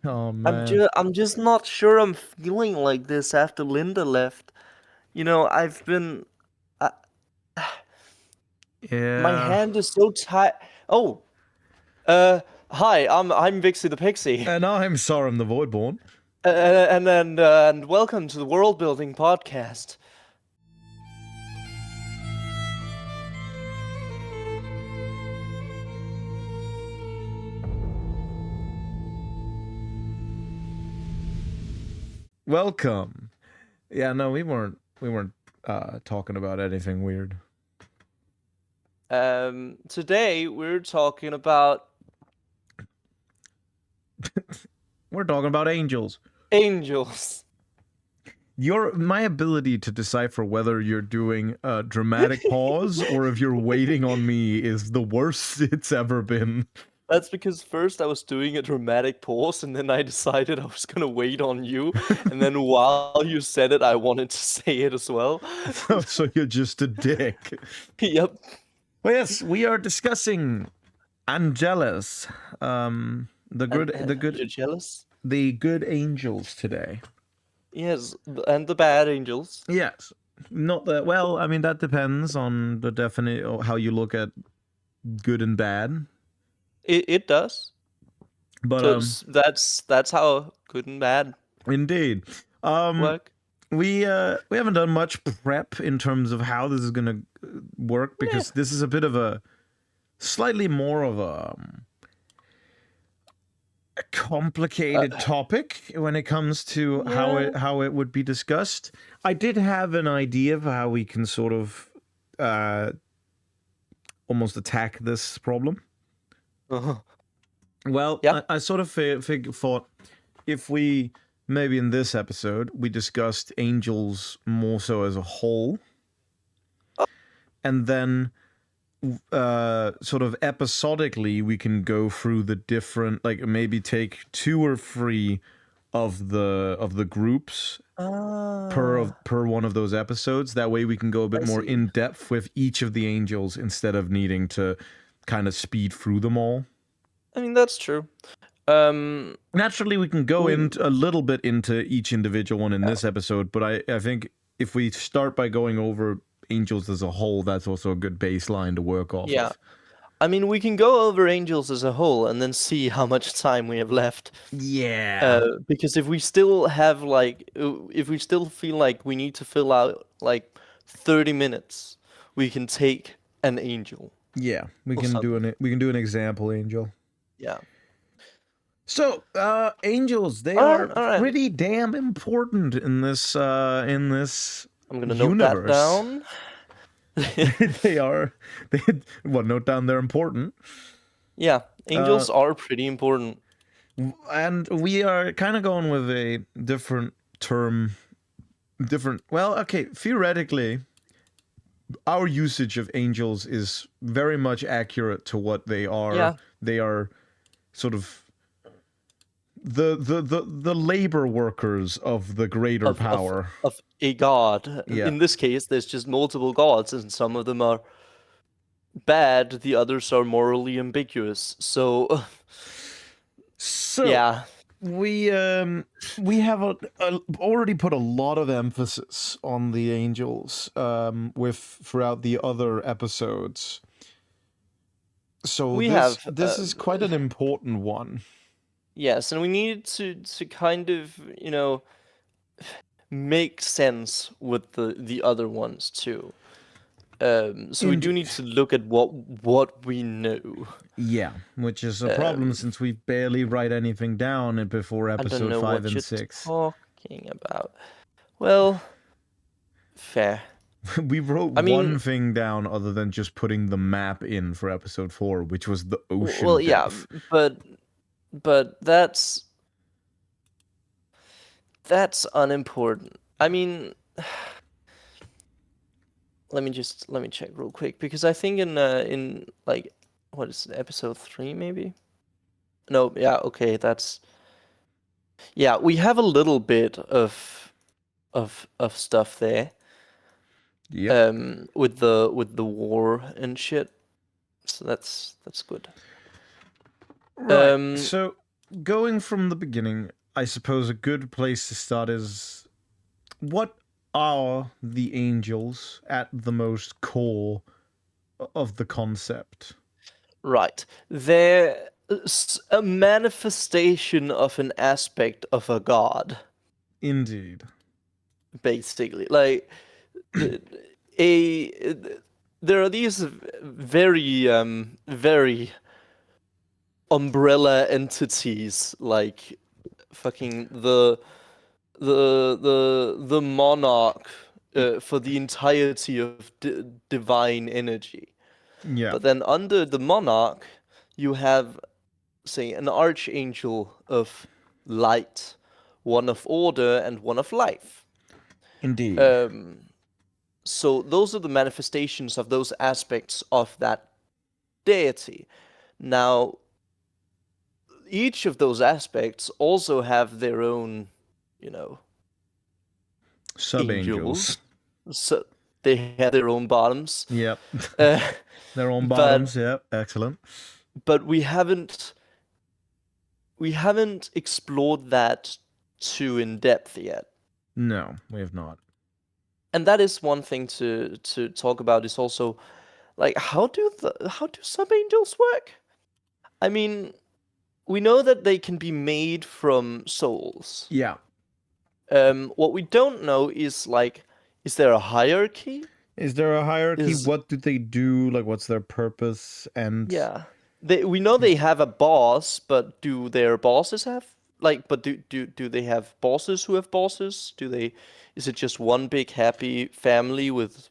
Oh man. I'm just not sure I'm feeling like this after Linda left. You know, I've been I, my Yeah. hand is so tight. Oh, uh, hi, I'm Vixie the Pixie, And I'm Sorum the Voidborn. and welcome to the Worldbuilding podcast. Welcome. Yeah, no, we weren't talking about anything weird. Today we're talking about We're talking about angels. angels. My ability to decipher whether you're doing a dramatic pause or if you're waiting on me is the worst it's ever been. That's because first I was doing a dramatic pause, and then I decided I was gonna wait on you, and then while you said it, I wanted to say it as well. So you're just a dick. Yep. Well, yes, we are discussing Angelus, the good, the You're good, jealous? the good angels today. Yes, and the bad angels. Yes, not that. Well, I mean that depends on the definite or how you look at good and bad. It does. But That's how good and bad indeed, um, work. we haven't done much prep in terms of how this is gonna work Yeah. because this is a bit of a slightly more of a complicated Uh, topic when it comes to yeah. how it would be discussed. I did have an idea of how we can sort of uh, almost attack this problem. Uh-huh. Well, Yeah. I sort of thought if we maybe in this episode we discussed angels more so as a whole, and then sort of episodically we can go through the different, like maybe take two or three of the groups Ah, per one of those episodes. That way we can go a bit I more see. in depth with each of the angels instead of needing to kind of speed through them all. I mean, that's true. Um, Naturally, we can go we, into a little bit into each individual one in yeah. this episode, but I think if we start by going over angels as a whole, that's also a good baseline to work off Yeah. of. I mean, we can go over angels as a whole and then see how much time we have left. Yeah. Because if we still have if we still feel like we need to fill out like 30 minutes, we can take an angel Yeah, or something. we can do an example angel. Yeah. So, angels, they All right, are all right. pretty damn important in this I'm gonna note that universe. down. they are they well, note down they're important. Yeah, Uh, angels are pretty important. and we are kind of going with a different term, different. Well, okay, theoretically, our usage of angels is very much accurate to what they are. Yeah, They are sort of the labor workers of the greater of of power. of a god. Yeah. In this case, there's just multiple gods, and some of them are bad, the others are morally ambiguous. So, So yeah. we have already put a lot of emphasis on the angels with throughout the other episodes. So We have this is quite an important one. yes, and we need to kind of, make sense with the other ones too. So we do Indeed. need to look at what we know. Yeah, which is a problem Um, since we barely write anything down before I don't episode know 5 what and you're 6. talking about. Well, fair. We wrote I mean, one thing down other than just putting the map in for episode 4, which was the well, ocean yeah, depth. but that's unimportant. I mean, let me check real quick because I think in like what is it, episode 3 maybe? No, yeah, okay, that's yeah, we have a little bit of stuff there. Yep. With the war and shit. So that's good. Right. Um So going from the beginning, I suppose a good place to start is what are the angels at the most core of the concept? Right. They're a manifestation of an aspect of a god, Indeed. basically. Like a there are these very umbrella entities like fucking the monarch for the entirety of divine energy. Yeah. But then under the monarch, you have, say, an archangel of light, one of order, and one of life. Indeed. So those are the manifestations of those aspects of that deity. Now, each of those aspects also have their own, you know, Sub-angels. angels. So they have their own bottoms. Yep. Uh, Their own but bottoms. Yep. Excellent. but we haven't explored that too in depth yet. No, we have not. And that is one thing to talk about is also like how do sub-angels work? I mean, we know that they can be made from souls. Yeah. What we don't know is like, is there a hierarchy? Is there a hierarchy? Is What do they do? Like, what's their purpose? And Yeah. We know they have a boss, but do their bosses have like but do they have bosses who have bosses? Is it just one big happy family with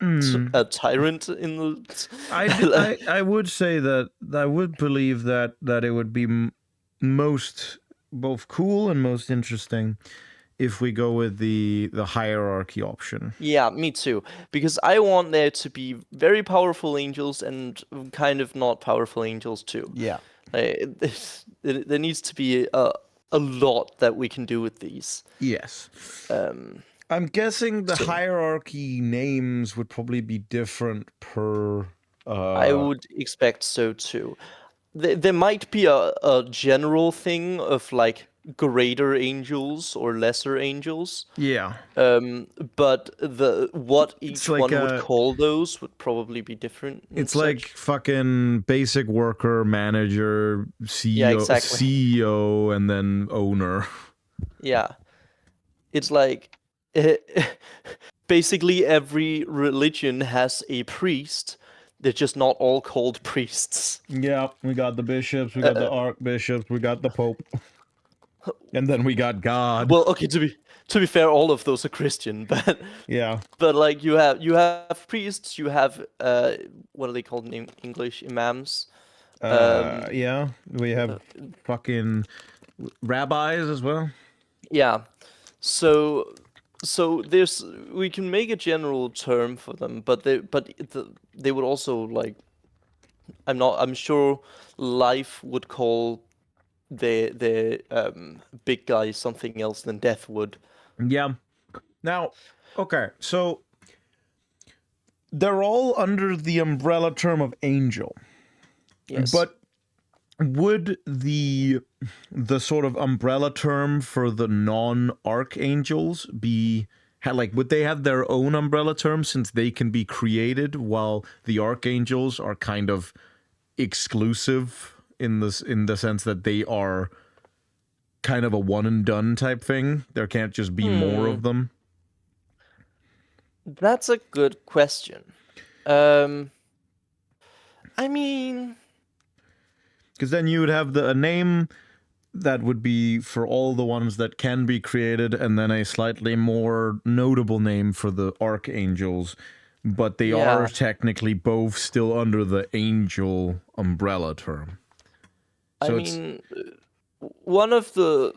a tyrant in the I would say that I would believe that it would be most both cool and most interesting if we go with the hierarchy option. Yeah, me too. Because I want there to be very powerful angels and kind of not powerful angels too. Yeah. Like, there needs to be a lot that we can do with these. Yes. Um, I'm guessing the so hierarchy names would probably be different per. I would expect so too. There might be a general thing of like greater angels or lesser angels. Yeah. But what each like one would call those would probably be different and It's like such. fucking basic worker, manager, Yeah, CEO, exactly. CEO, and then owner. Yeah. It's like basically every religion has a priest. They're just not all called priests. Yeah, we got the bishops, we got the archbishops, we got the pope, and then we got God. Well, okay, to be fair, all of those are Christian, but Yeah. like you have priests, you have what are they called in English? Imams. Yeah, we have fucking rabbis as well. Yeah. So there's we can make a general term for them, but they would also like I'm sure life would call the big guy something else than death would. Yeah. Now, okay, so they're all under the umbrella term of angel, Yes. but would the sort of umbrella term for the non-archangels be like would they have their own umbrella term since they can be created while the archangels are kind of exclusive in the sense that they are kind of a one and done type thing? There can't just be more of them. That's a good question. Um, I mean, Because then you would have a name that would be for all the ones that can be created, and then a slightly more notable name for the archangels. But they are yeah. technically both still under the angel umbrella term. I So it's mean, one of the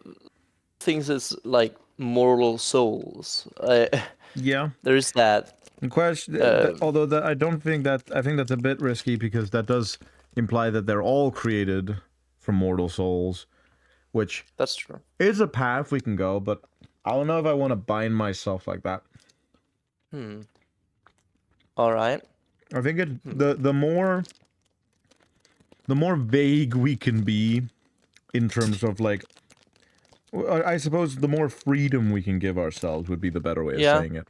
things is like mortal souls. yeah. There's that. Although I don't think I think that's a bit risky because that does imply that they're all created from mortal souls, which That's true. is a path we can go, but I don't know if I want to bind myself like that. All right. I think the more vague we can be in terms of like, I suppose the more freedom we can give ourselves would be the better way of Yeah. saying it.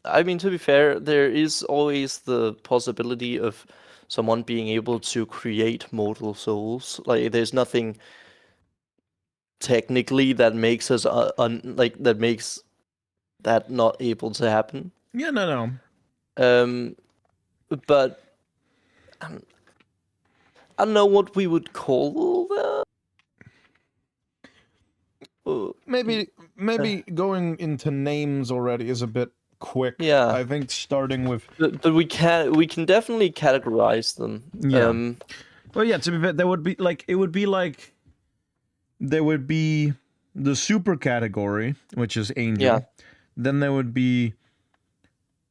I mean, to be fair, there is always the possibility of someone being able to create mortal souls. Like, there's nothing technically that makes us that makes that not able to happen. Yeah, no. But I don't know what we would call that. Maybe going into names already is a bit quick. Yeah. I think starting with But we can definitely categorize them. yeah. Well, yeah. To be fair, there would be like there would be the super category, which is angel. Yeah. Then there would be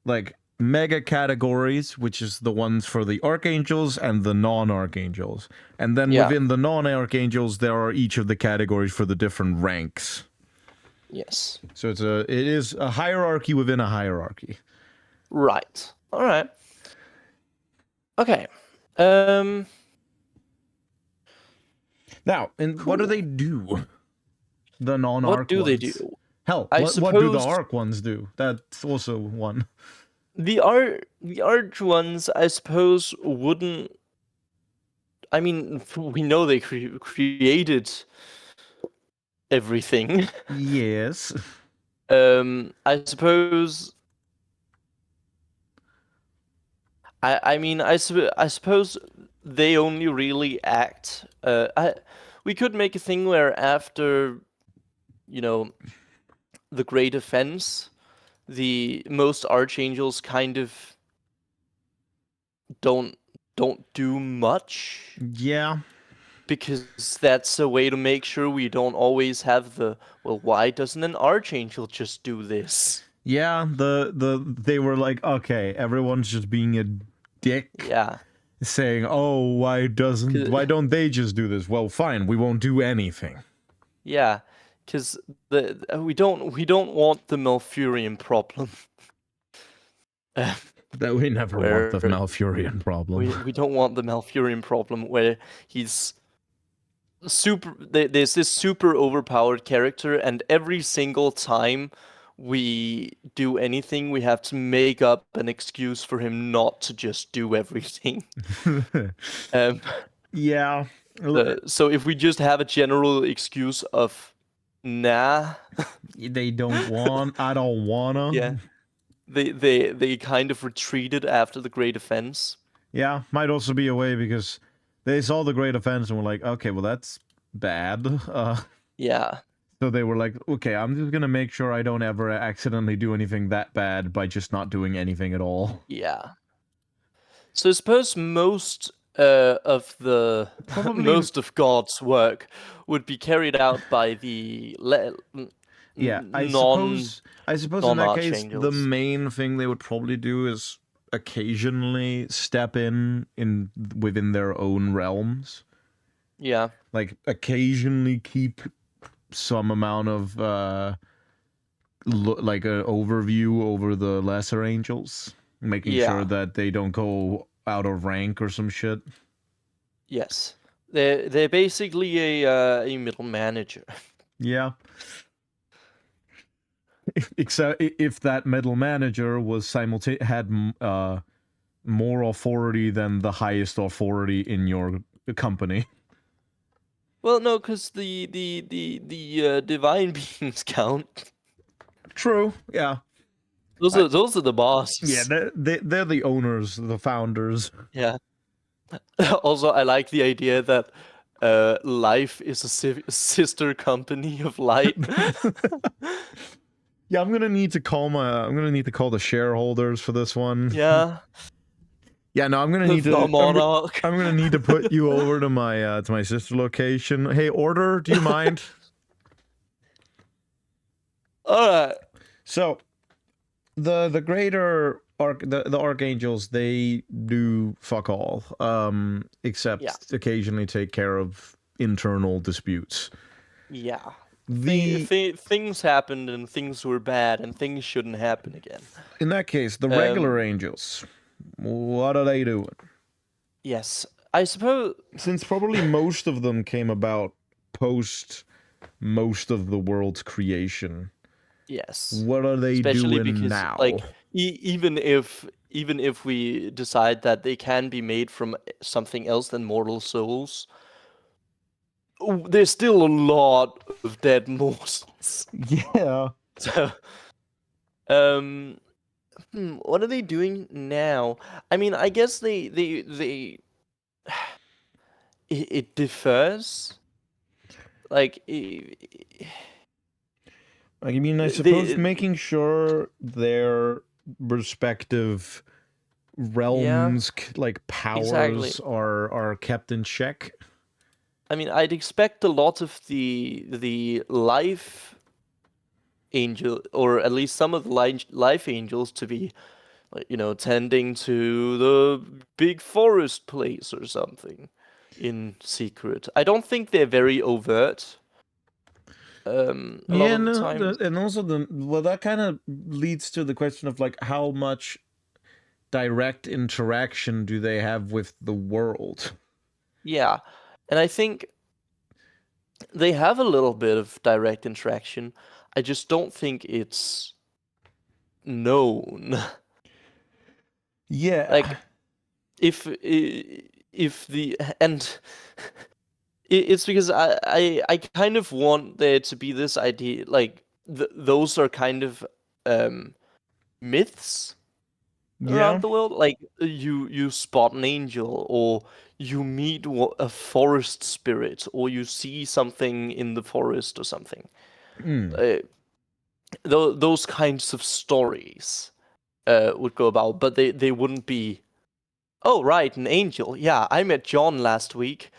like mega categories, which is the ones for the archangels and the non-archangels. And then within the non-archangels, there are each of the categories for the different ranks. Yes. So it is a hierarchy within a hierarchy. Right. All right. Okay. Now, and what do they do? The non-arc What do ones. they do? Hell, what do the arc ones do? That's also one. The arch ones, I suppose, wouldn't. I mean, we know they created everything. Yes. I suppose. I suppose they only really act. We could make a thing where after, the Great Offense, the most archangels kind of don't do much. Yeah. Because that's a way to make sure we don't always have why doesn't an archangel just do this? Yeah, they were like, okay, everyone's just being a dick. Yeah. Saying, "Oh, why don't they just do this?" Well, fine, we won't do anything. Yeah, because we don't want the Malfurion problem. That we never want the Malfurion problem. We don't want the Malfurion problem where he's there's this super overpowered character, and every single time we do anything, we have to make up an excuse for him not to just do everything. Yeah. So if we just have a general excuse of, nah, they don't want, I don't wanna. Yeah, they kind of retreated after the Great Offense. Yeah, might also be a way because they saw the Great Offense and were like, okay, well that's bad. Yeah. So they were like, okay, I'm just gonna make sure I don't ever accidentally do anything that bad by just not doing anything at all. Yeah. So I suppose most of the most of God's work would be carried out by the I suppose in that case the main thing they would probably do is occasionally step in within their own realms. Yeah. Like occasionally keep some amount of like an overview over the lesser angels, making sure that they don't go out of rank or some shit. Yes, they're basically a middle manager. Yeah. Except if that middle manager was had more authority than the highest authority in your company. Well, no, because the divine beings count. True. Yeah. Those are the bosses. Yeah, they're the owners, the founders. Yeah. Also, I like the idea that life is a sister company of light. Yeah, I'm gonna need to call the shareholders for this one. Yeah. Yeah, no, I'm gonna need to put you over to my sister location. Hey, Order, do you mind? All right. So, the greater the archangels, they do fuck all, except occasionally take care of internal disputes. Yeah. Things happened and things were bad and things shouldn't happen again. In that case, the regular angels, what are they doing? Yes. I suppose. Since probably most of them came about post most of the world's creation. Yes. What are they Especially doing because, like, now? even if we decide that they can be made from something else than mortal souls, there's still a lot of dead mortals. Yeah. So, what are they doing now? I mean, I guess they it differs. Like, I mean, I suppose they, making sure their respective yeah, realms, like exactly. powers, are kept in check. I mean, I'd expect a lot of the life angel, or at least some of the life angels, to be, like, tending to the big forest place or something in secret. I don't think they're very overt. A lot Yeah, of the no, times. and also that kind of leads to the question of like how much direct interaction do they have with the world? Yeah, and I think they have a little bit of direct interaction. I just don't think it's known. Yeah. Like, if the and it's because I kind of want there to be this idea, like, those are kind of um myths around Yeah. the world. Like, you spot an angel, or you meet a forest spirit, or you see something in the forest or something. Mm. Uh, those kinds of stories would go about, but they wouldn't be. Oh, right, an angel. Yeah, I met John last week.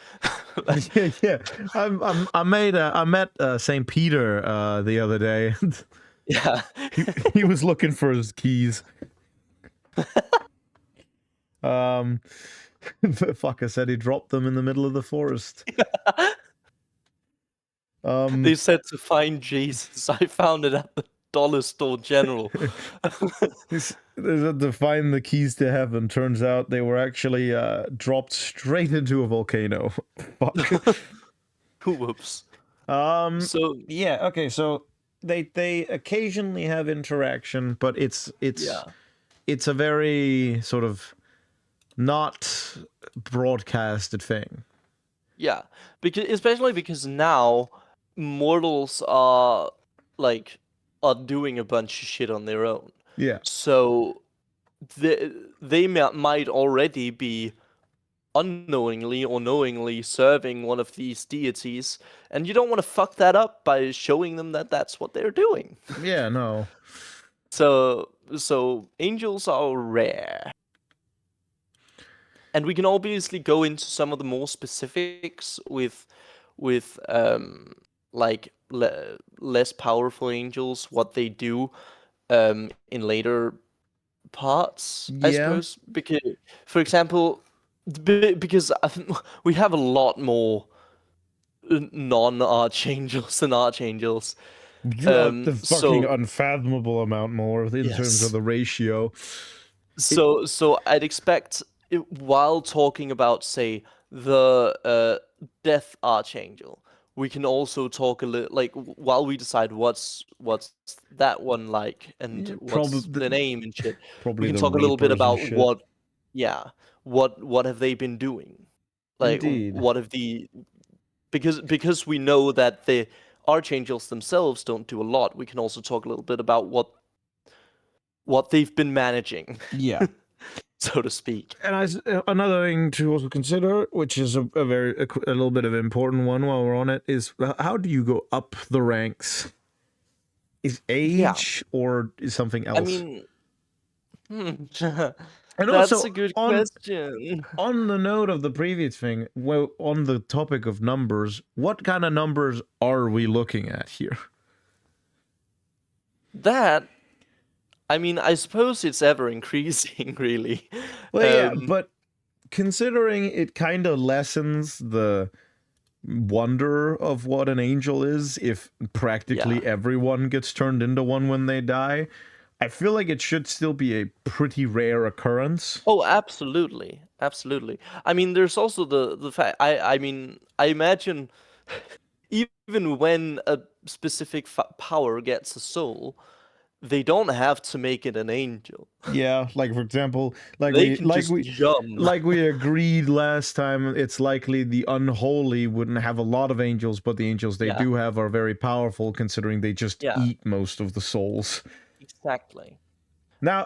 Yeah, yeah. I met Saint Peter the other day. Yeah. he was looking for his keys. Um, fuck, I said he dropped them in the middle of the forest. They said to find Jesus. I found it at the dollar store general. They said to find the keys to heaven. Turns out they were actually dropped straight into a volcano. Fuck. Whoops. Um, So, yeah. Okay. So they occasionally have interaction, but yeah. it's a very sort of not broadcasted thing. Yeah. Because especially because now mortals are, like, are doing a bunch of shit on their own. Yeah. So they might already be unknowingly or knowingly serving one of these deities, and you don't want to fuck that up by showing them that that's what they're doing. Yeah. No. So angels are rare, and we can obviously go into some of the more specifics with like less powerful angels, what they do in later parts, I Yeah. suppose. Because, for example, because I think we have a lot more non-archangels than archangels. The fucking So unfathomable amount more in terms of yes. the ratio. It, So I'd expect while talking about, say, the Death Archangel, we can also talk a little, like, while we decide what's that one like and yeah, what's the name and shit. We probably can the talk a little bit Reapers and about shit. yeah, what have they been doing? Like, Indeed. what have the because we know that the archangels themselves don't do a lot. We can also talk a little bit about what they've been managing, Yeah. so to speak. And another thing to also consider, which is a little bit of an important one while we're on it, is how do you go up the ranks? Is Yeah, age or is something I else? mean, And that's a also good question. on the note of the previous thing, well, on the topic of numbers, what kind of numbers are we looking at here? That, I mean, I suppose it's ever increasing, really. Well, yeah, Um, but considering it kind of lessens the wonder of what an angel is if yeah, practically everyone gets turned into one when they die, I feel like it should still be a pretty rare occurrence. Oh, absolutely, absolutely. I mean, there's also the fact. I mean, I imagine even when a specific power gets a soul, they don't have to make it an angel. Yeah, like for example, like They we can like just we jump. like we agreed last time, it's likely the unholy wouldn't have a lot of angels, but the angels they Yeah, do have are very powerful considering they just yeah, eat most of the souls. exactly. Now,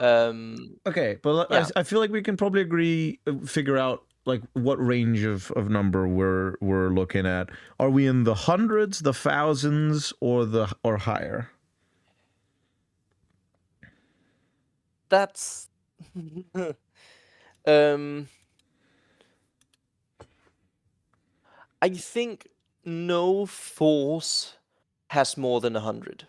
okay, but Yeah, I feel like we can probably agree, figure out like what range of number we're looking at. Are we in the hundreds, the thousands, or higher? that's um. I think no force has more than 100.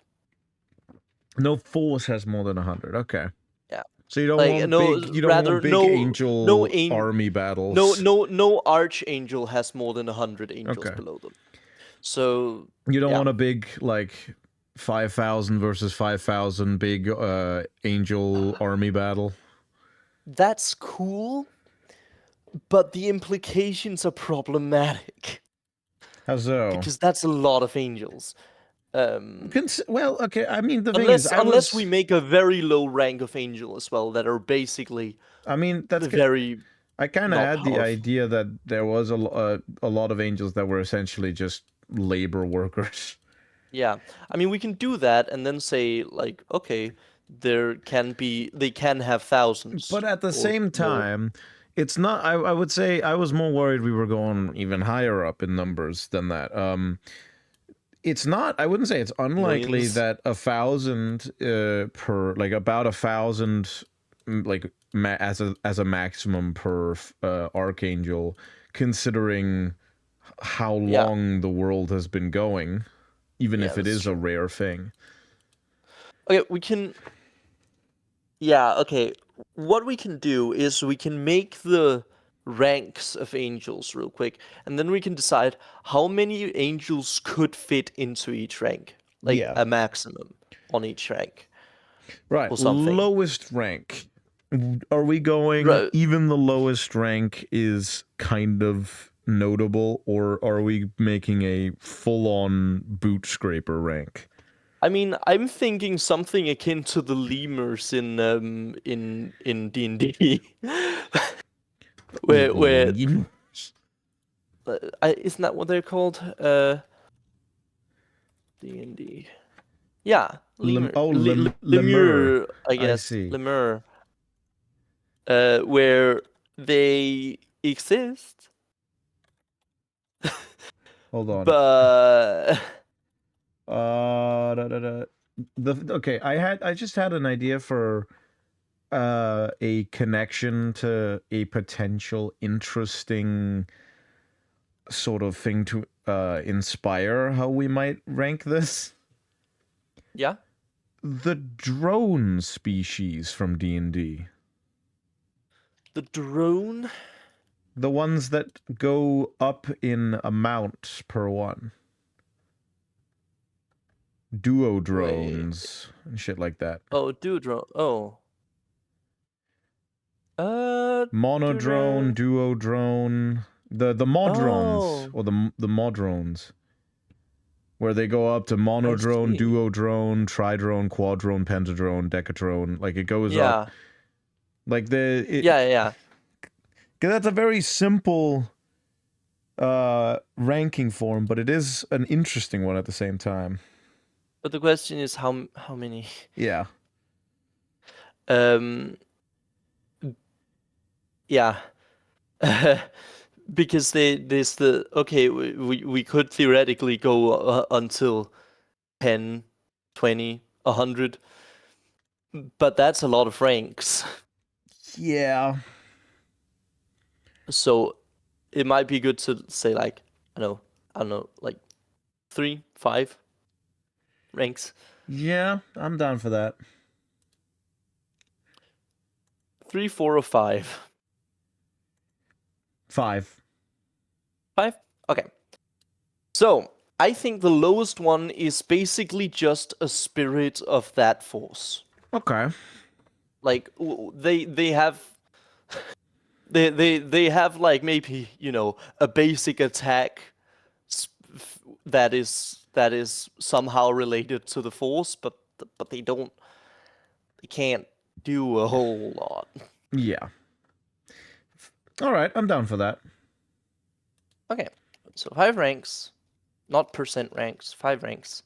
No force has more than 100. Okay. Yeah. So you don't Like want no, big you don't rather want big no angel aim, army battles. no archangel has more than 100 angels Okay. below them. So You don't yeah, want a big like 5,000 versus 5,000 big angel army battle. that's cool, but the implications are problematic How so? because that's a lot of angels. Well, okay. I mean, the thing is, Unless we make a very low rank of angel as well that are basically I mean, that's good. very I kind of not had the powerful. idea that there was a lot of angels that were essentially just labor workers. Yeah, I mean we can do that and then say like, okay, they can have thousands But at the or same more. time, it's not. I would say I was more worried we were going even higher up in numbers than that. It's not. I wouldn't say it's unlikely Millions. that 1,000 per, like about 1,000, like as a maximum per archangel, considering how Yeah, long the world has been going, even yeah, if it that's is a true. rare thing. Okay, we can. Yeah, okay. What we can do is we can make the ranks of angels real quick, and then we can decide how many angels could fit into each rank, like Yeah. a maximum on each rank Right. or something. Lowest rank. Are we going Right. even the lowest rank is kind of notable, or are we making a full-on boot scraper rank? I mean, I'm thinking something akin to the lemurs in D&D, where isn't that what they're called? D&D. Yeah, Lemur. lemur, I I guess, see. lemur. Where they exist, Hold on. but Da, da, da. Okay, I just had an idea for a connection to a potential interesting sort of thing to inspire how we might rank this. yeah. The drone species from D&D. The drone. The ones that go up in amount per one. Duo Wait. drones and shit like that. Oh, do drone. Oh. Monodrone, Drone. duo drone, the modrones Oh, or the modrones, where they go up to I monodrone, see. duodrone, tridrone, quadrone, pentadrone, decadrone. Like it goes up. Yeah. Like Yeah, yeah. cause that's a very simple ranking form, but it is an interesting one at the same time. But the question is how many? Yeah. Um, yeah. Because there's the okay, we could theoretically go until 10, 20, 100, but that's a lot of ranks. Yeah. So it might be good to say like, I don't know, like 3, 5 ranks. Yeah, I'm down for that. 3, 4, or 5. 5. 5? Okay. So I think the lowest one is basically just a spirit of that force. Okay. Like they have they have like maybe a basic attack that is somehow related to the force, but they can't do a whole lot. Yeah. All right, I'm down for that. Okay, so 5 ranks, not percent ranks, 5 ranks.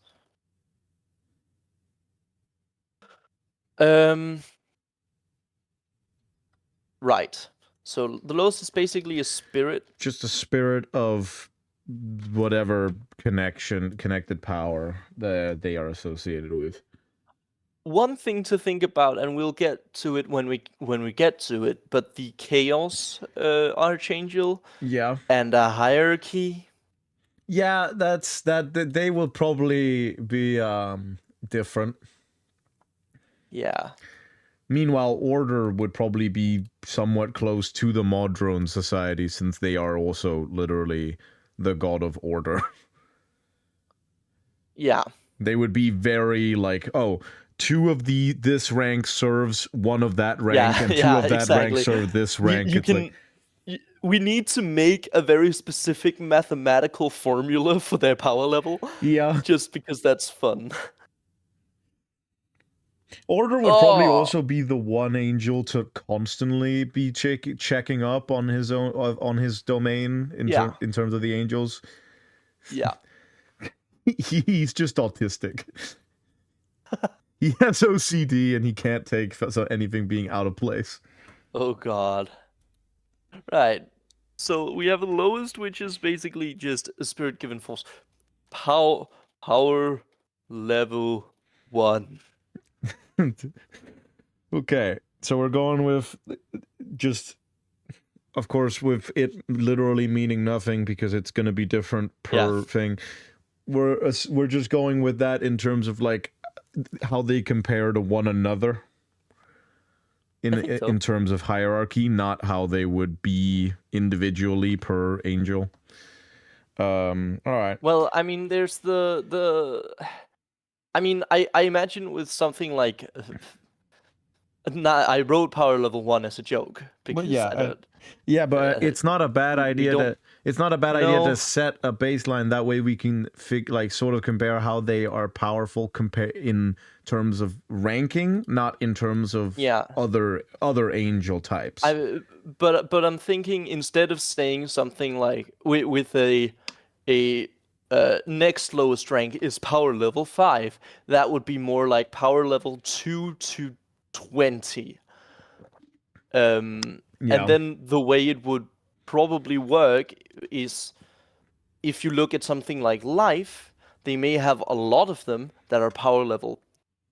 Um, right. So the lowest is basically a spirit. Just a spirit of whatever connected power that they are associated with. One thing to think about, and we'll get to it when we get to it, but the chaos archangel Yeah. and a hierarchy. Yeah, they will probably be different. Yeah. Meanwhile, Order would probably be somewhat close to the Modrone Society since they are also literally the god of order. Yeah. They would be very like, oh, two of this rank serves one of that rank, Yeah, and two yeah, of that rank exactly. serve this You rank. you It's like, can we need to make a very specific mathematical formula for their power level yeah. just because that's fun. Order would probably Oh, also be the one angel to constantly be checking up on his own on his domain yeah. in terms of the angels. Yeah. He's just autistic. He has OCD and he can't take anything being out of place. Oh God. Right. So we have the lowest, which is basically just a spirit given force. Power level 1. Okay, so we're going with just, of course, with it literally meaning nothing because it's going to be different Yeah, per thing. We're just going with that in terms of like how they compare to one another I think in so. terms of hierarchy, not how they would be individually per angel. All right. Well, I mean, there's I mean, I imagine with something like I wrote power level 1 as a joke Well, because yeah, I don't yeah, but uh, it's not a bad we idea don't to know. set a baseline. That way, we can sort of compare how they are powerful compare in terms of ranking, not in terms of Yeah. other angel types. But I'm thinking instead of saying something like with a next lowest rank is power level 5, that would be more like power level 2 to 20. And Yeah, then the way it would probably work is if you look at something like life, they may have a lot of them that are power level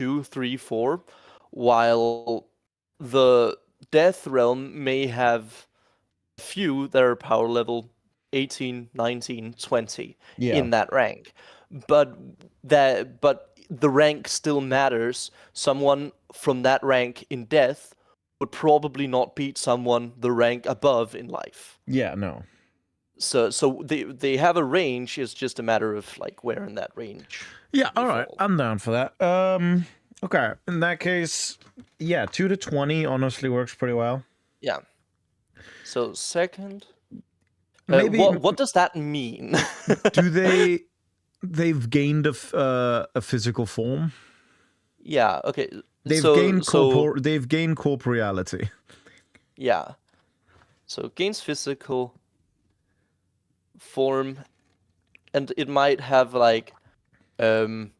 2, 3, 4, while the death realm may have a few that are power level 18, 19, 20 yeah, in that rank. But but the rank still matters. Someone from that rank in death would probably not beat someone the rank above in life. yeah. No, So they have a range. It's just a matter of like where in that range yeah. they All right, fall. I'm down for that. Okay. In that case, yeah, 2 to 20 honestly works pretty well. Yeah. So second, Maybe what does that mean? do they've gained a physical form? Yeah. Okay. So They've gained corporeality. yeah. So gains physical form, and it might have like um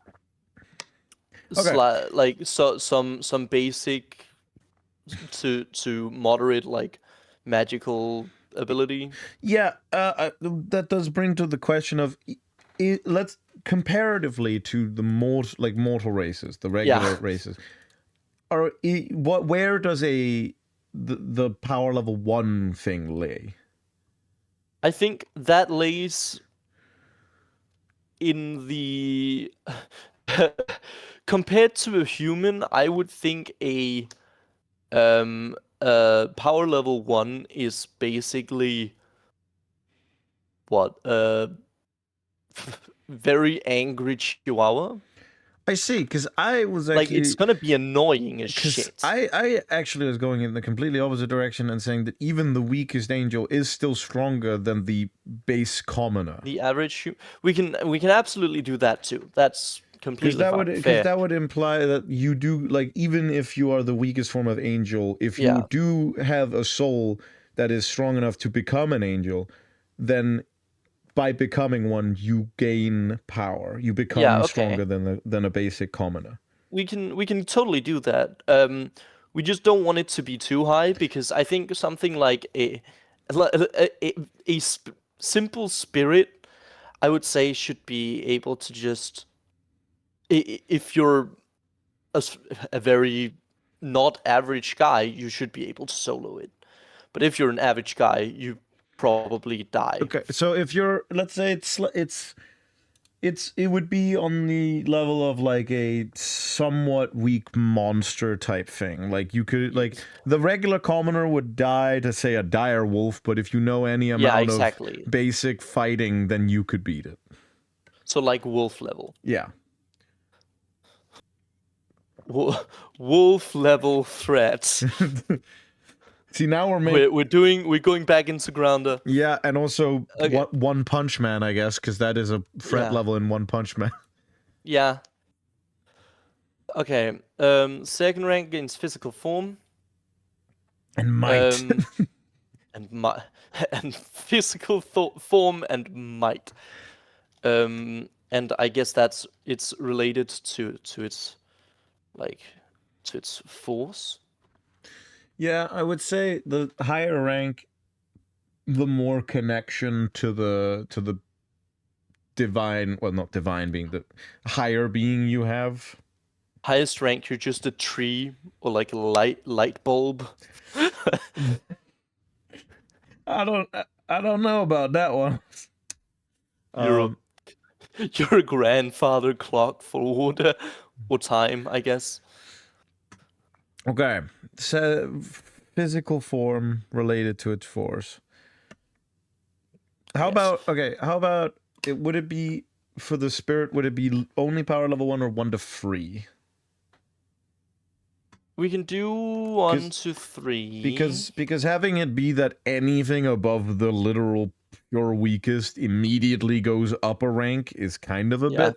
Okay. some basic to moderate like magical ability. Yeah, that does bring to the question of let's comparatively to the mortal races, the Yeah. regular races. Where does the power level 1 thing lay? I think that lays in the compared to a human, I would think power level 1 is basically what very angry chihuahua. I see, because I was Like, it's actually gonna be annoying as because shit. I actually was going in the completely opposite direction and saying that even the weakest angel is still stronger than the base commoner. The average, we can absolutely do that too. That's completely fine. Because Fair. that would imply that you do, like, even if you are the weakest form of angel, if you Yeah. do have a soul that is strong enough to become an angel, then by becoming one you gain power. You Yeah. become Okay. stronger than a basic commoner. We can totally do that. We just don't want it to be too high because I think something like a simple spirit, I would say, should be able to just if you're a very not average guy, you should be able to solo it. But if you're an average guy, you probably die. Okay, so if you're, let's say it would be on the level of like a somewhat weak monster type thing. Like you could, like, the regular commoner would die to, say, a dire wolf, but if you know any Yeah, amount of exactly. basic fighting, then you could beat it. So like wolf level. Yeah. Wolf level threats. See, now we're making. We're going back into Grounder. Yeah, and also Okay. One Punch Man, I guess, because that is a threat Yeah. level in One Punch Man. Yeah. Okay. Second rank against physical form. And might. And and physical form and might. And I guess it's related to its like to its force. Yeah, I would say the higher rank, the more connection to the divine, well, not divine being, the higher being you have. Highest rank, you're just a tree or like a light bulb. I don't know about that one. You're you're a grandfather clock for order or time, I guess. Okay, so physical form related to its force. How Yes. about, okay, how about it, would it be for the spirit, would it be only power level 1 or 1 to 3? We can do 1 to 3. Because having it be that anything above the literal pure weakest immediately goes up a rank is kind of a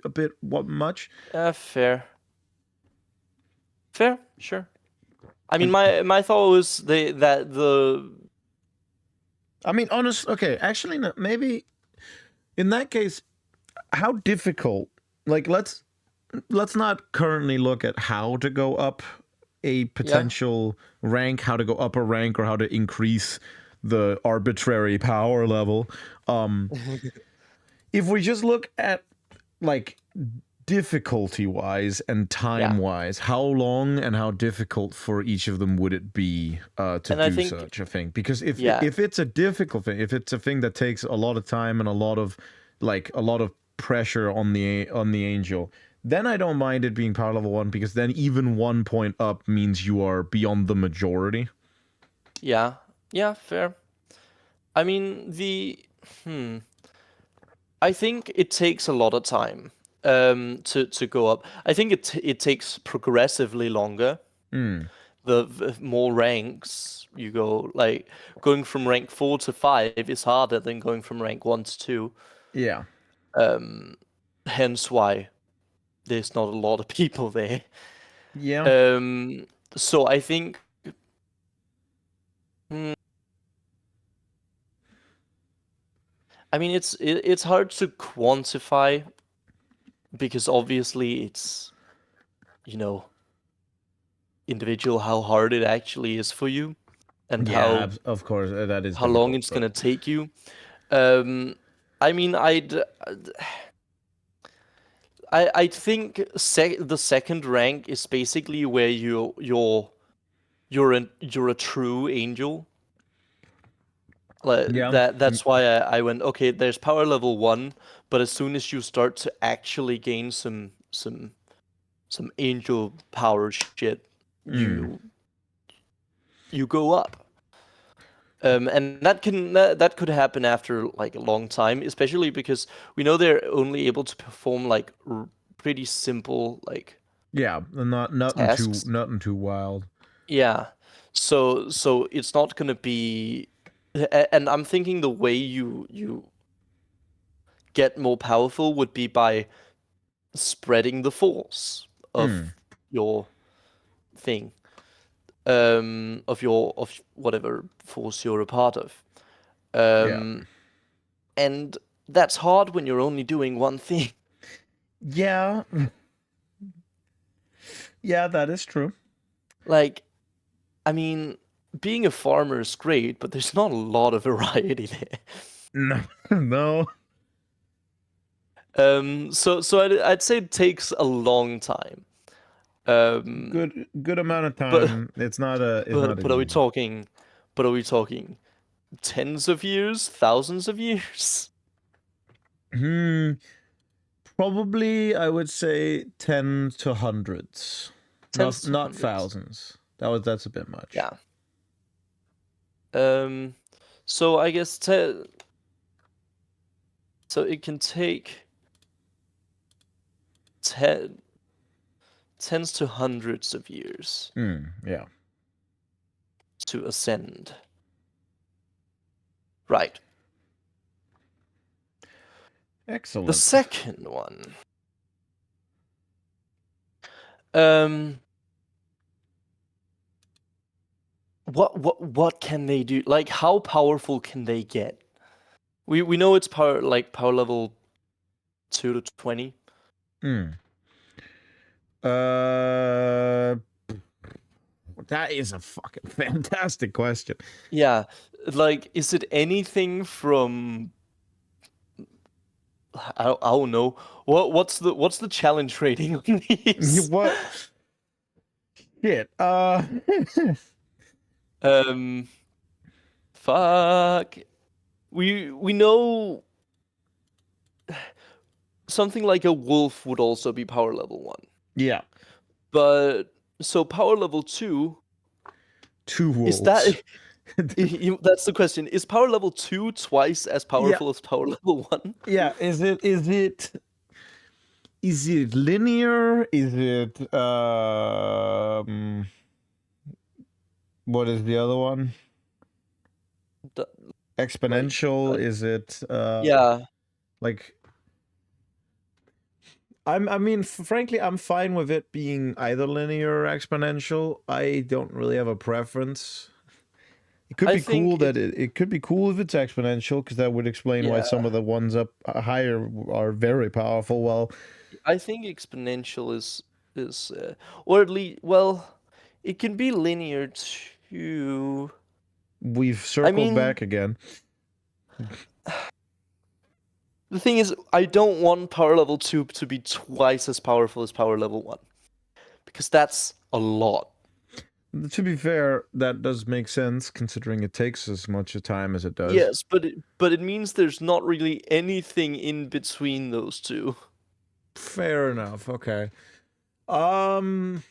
bit what much. Fair. Fair, sure. I mean, my thought was I mean, honest. Okay, actually, no, maybe in that case, how difficult? Like, let's not currently look at how to go up a potential rank, how to go up a rank, or how to increase the arbitrary power level. If we just look at, like, difficulty wise and time wise, how long and how difficult for each of them would it be to do such a thing? Because if it's a difficult thing, if it's a thing that takes a lot of time and a lot of pressure on the angel, then I don't mind it being power level 1, because then even 1 point up means you are beyond the majority. Yeah, fair. I mean, I think it takes a lot of time to go up. I think it takes progressively longer. The more ranks you go, like going from rank 4 to 5 is harder than going from rank 1 to 2. Yeah. Hence why there's not a lot of people there. Yeah. So I think I mean it's hard to quantify because obviously it's, you know, individual how hard it actually is for you and how of course that is how long difficult, it's gonna take you. I mean, I think the second rank is basically where you're a true angel. Like that's why I went, okay, there's power level 1, but as soon as you start to actually gain some angel power shit, you go up. And that could happen after like a long time, especially because we know they're only able to perform like pretty simple, like Yeah, tasks. nothing too wild. Yeah. So it's not gonna be, and I'm thinking the way you get more powerful would be by spreading the force of your thing, of whatever force you're a part of. Yeah. And that's hard when you're only doing one thing. Yeah. Yeah, that is true. Like, I mean, being a farmer is great, but there's not a lot of variety there. No. No. So I'd say it takes a long time. Um, Good amount of but time. It's not a but are we easy. talking? But are we talking tens of years, thousands of years? Hmm. Probably I would say 10 to hundreds. Tens to Not hundreds. thousands. That's a bit much. Yeah. Um, so I guess so it can take tens to hundreds of years Yeah. to ascend. Right. Excellent. The second one. What can they do? Like, how powerful can they get? We know it's power level 2 to 20. Uh that is a fucking fantastic question. Yeah, like, is it anything from, I don't know. What's the challenge rating on these? What shit? Fuck. We know something like a wolf would also be power level 1. Yeah. But so power level 2, Two is wolves. that that's the question. Is power level 2 twice as powerful as power level 1? Yeah, is it linear? Is it what is the other one? Exponential? Is it Yeah. like I mean, frankly, I'm fine with it being either linear or exponential. I don't really have a preference. It could I be cool think that it could be cool if it's exponential, because that would explain why yeah, some of the ones up higher are very powerful. Well, I think exponential is or at least, well, it can be linear too. we've I circled mean, back again. the thing is, I don't want power level 2 to be twice as powerful as power level 1, because that's a lot. To be fair, that does make sense considering it takes as much time as it does. Yes, but it means there's not really anything in between those two. Fair enough. Okay. Um.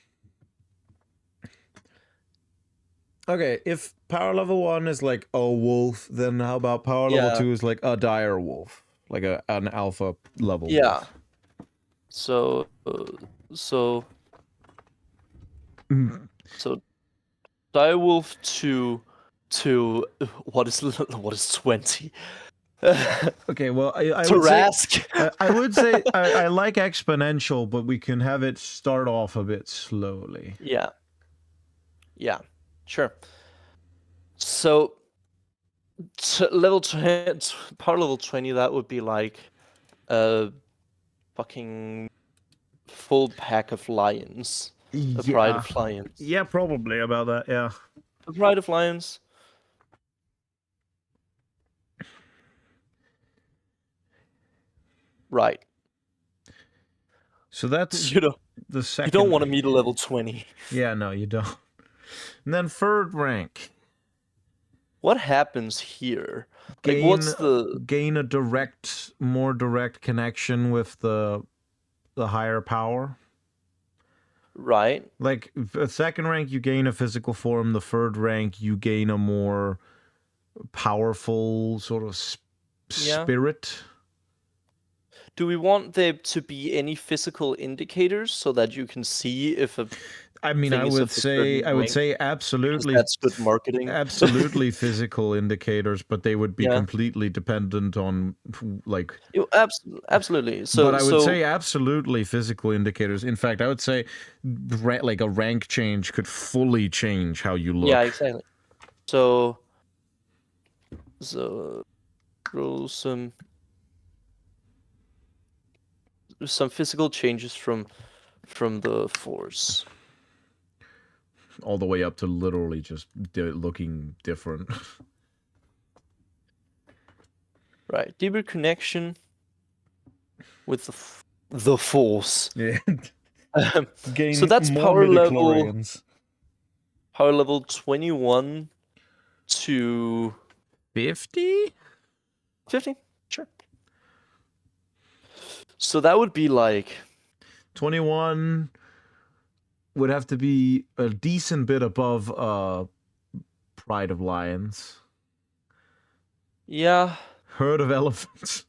Okay, if power level 1 is like a wolf, then how about power level Yeah. 2 is like a dire wolf, like an alpha level Yeah. wolf? So so direwolf to what is 20? Okay, well, I would say Tarask. I like exponential, but we can have it start off a bit slowly. Yeah. Yeah. Sure. So level 20, power level 20, that would be like a fucking full pack of lions. A pride of lions. Yeah, probably about that. Yeah. A pride of lions. Right. So that's You know, the second. you don't want to meet a level 20. Yeah, no, you don't. And then third rank. What happens here? Gain, Like, what's the gain a more direct connection with the higher power. right? Like a second rank, you gain a physical form. The third rank, you gain a more powerful sort of Yeah. spirit. do we want there to be any physical indicators so that you can see if a I mean, thing is of a certain I would rank? say Because absolutely, that's good marketing. absolutely physical indicators, but they would be Yeah. completely dependent on like. Absolutely. But So I would say absolutely physical indicators. In fact, I would say like a rank change could fully change how you yeah, look. exactly. So roll some physical changes from the force. All the way up to literally just looking different. Right. Deeper connection with the force. Yeah. So Gain that's more midichlorians. power level 21 to 50? 50. Sure. So that would be like 21 would have to be a decent bit above Pride of Lions. yeah. Herd of Elephants.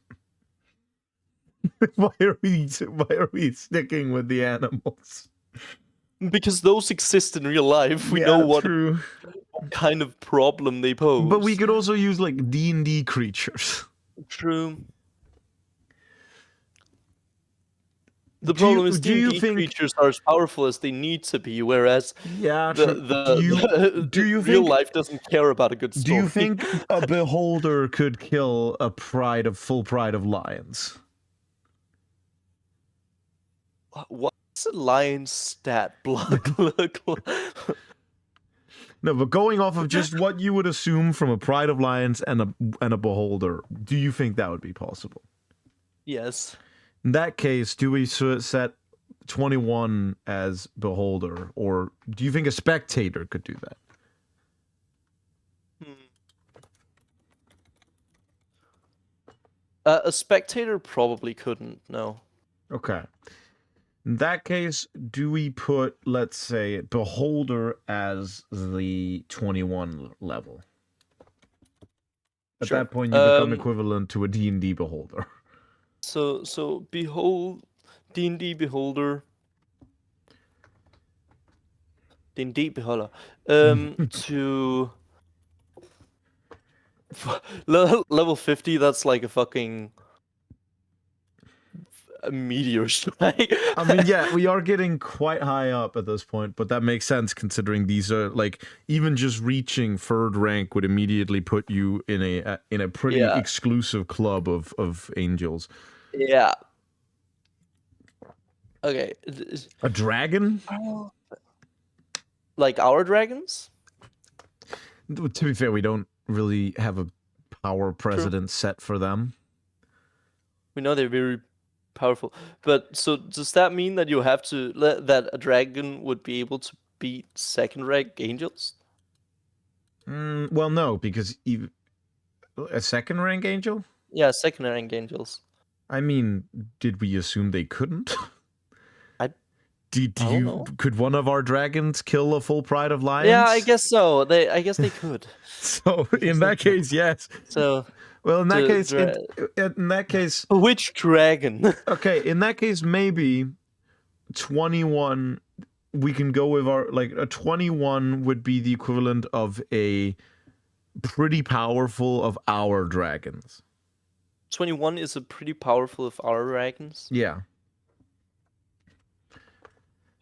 why are we sticking with the animals? Because those exist in real life. We Yeah, know what true. kind of problem they pose. But we could also use like D&D creatures. True. The problem is D&D creatures are as powerful as they need to be, whereas real life doesn't care about a good story. Do you think a beholder could kill a full pride of lions? What's a lion's stat block look like? No, but going off of just what you would assume from a pride of lions and a beholder, do you think that would be possible? Yes. In that case, do we set 21 as beholder, or do you think a spectator could do that? A spectator probably couldn't, no. Okay. In that case, do we put, let's say, beholder as the 21 level? At that point, you become equivalent to a D&D beholder. So behold, D&D beholder, D&D beholder, to level 50. That's like a fucking meteor strike. I mean, yeah, we are getting quite high up at this point, but that makes sense considering these are like even just reaching third rank would immediately put you in a pretty exclusive club of angels. Yeah. Okay. A dragon? Like our dragons? To be fair, we don't really have a power precedent set for them. We know they're very powerful, but so does that mean that you have to that a dragon would be able to beat second rank angels? Well, no, because a second rank angel? Yeah, second rank angels. I mean, did we assume they couldn't? I don't know. Could one of our dragons kill a full pride of lions? Yeah, I guess so. I guess they could. So in that case, yes. So well, in that case, which dragon? Okay, in that case, maybe 21. We can go with a 21 would be the equivalent of a pretty powerful of our dragons. 21 is a pretty powerful of our dragons. Yeah.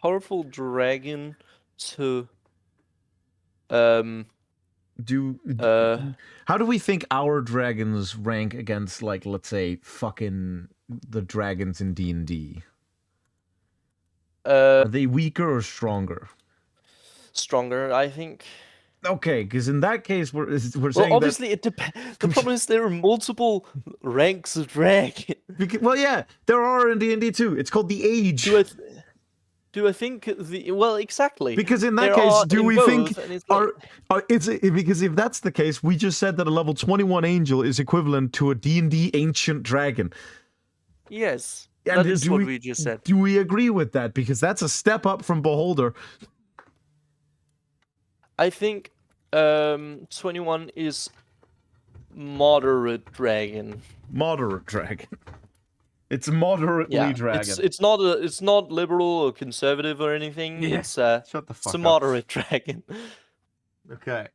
Powerful dragon to how do we think our dragons rank against, like, let's say fucking the dragons in D&D? Are they weaker or stronger? Stronger, I think. Okay, because in that case we're saying well, obviously it depends. The problem is there are multiple ranks of dragon. Well, yeah, there are in D&D too. It's called the Age. Do I think well, exactly? Because in that case, do we think because if that's the case, we just said that a level 21 angel is equivalent to a D&D ancient dragon. Yes, that is what we just said. Do we agree with that? Because that's a step up from beholder. I think 21 is moderate dragon. Moderate dragon. It's moderately Yeah, dragon. it's not liberal or conservative or anything. Yeah, It's shut the it's a fuck up. moderate dragon. Okay.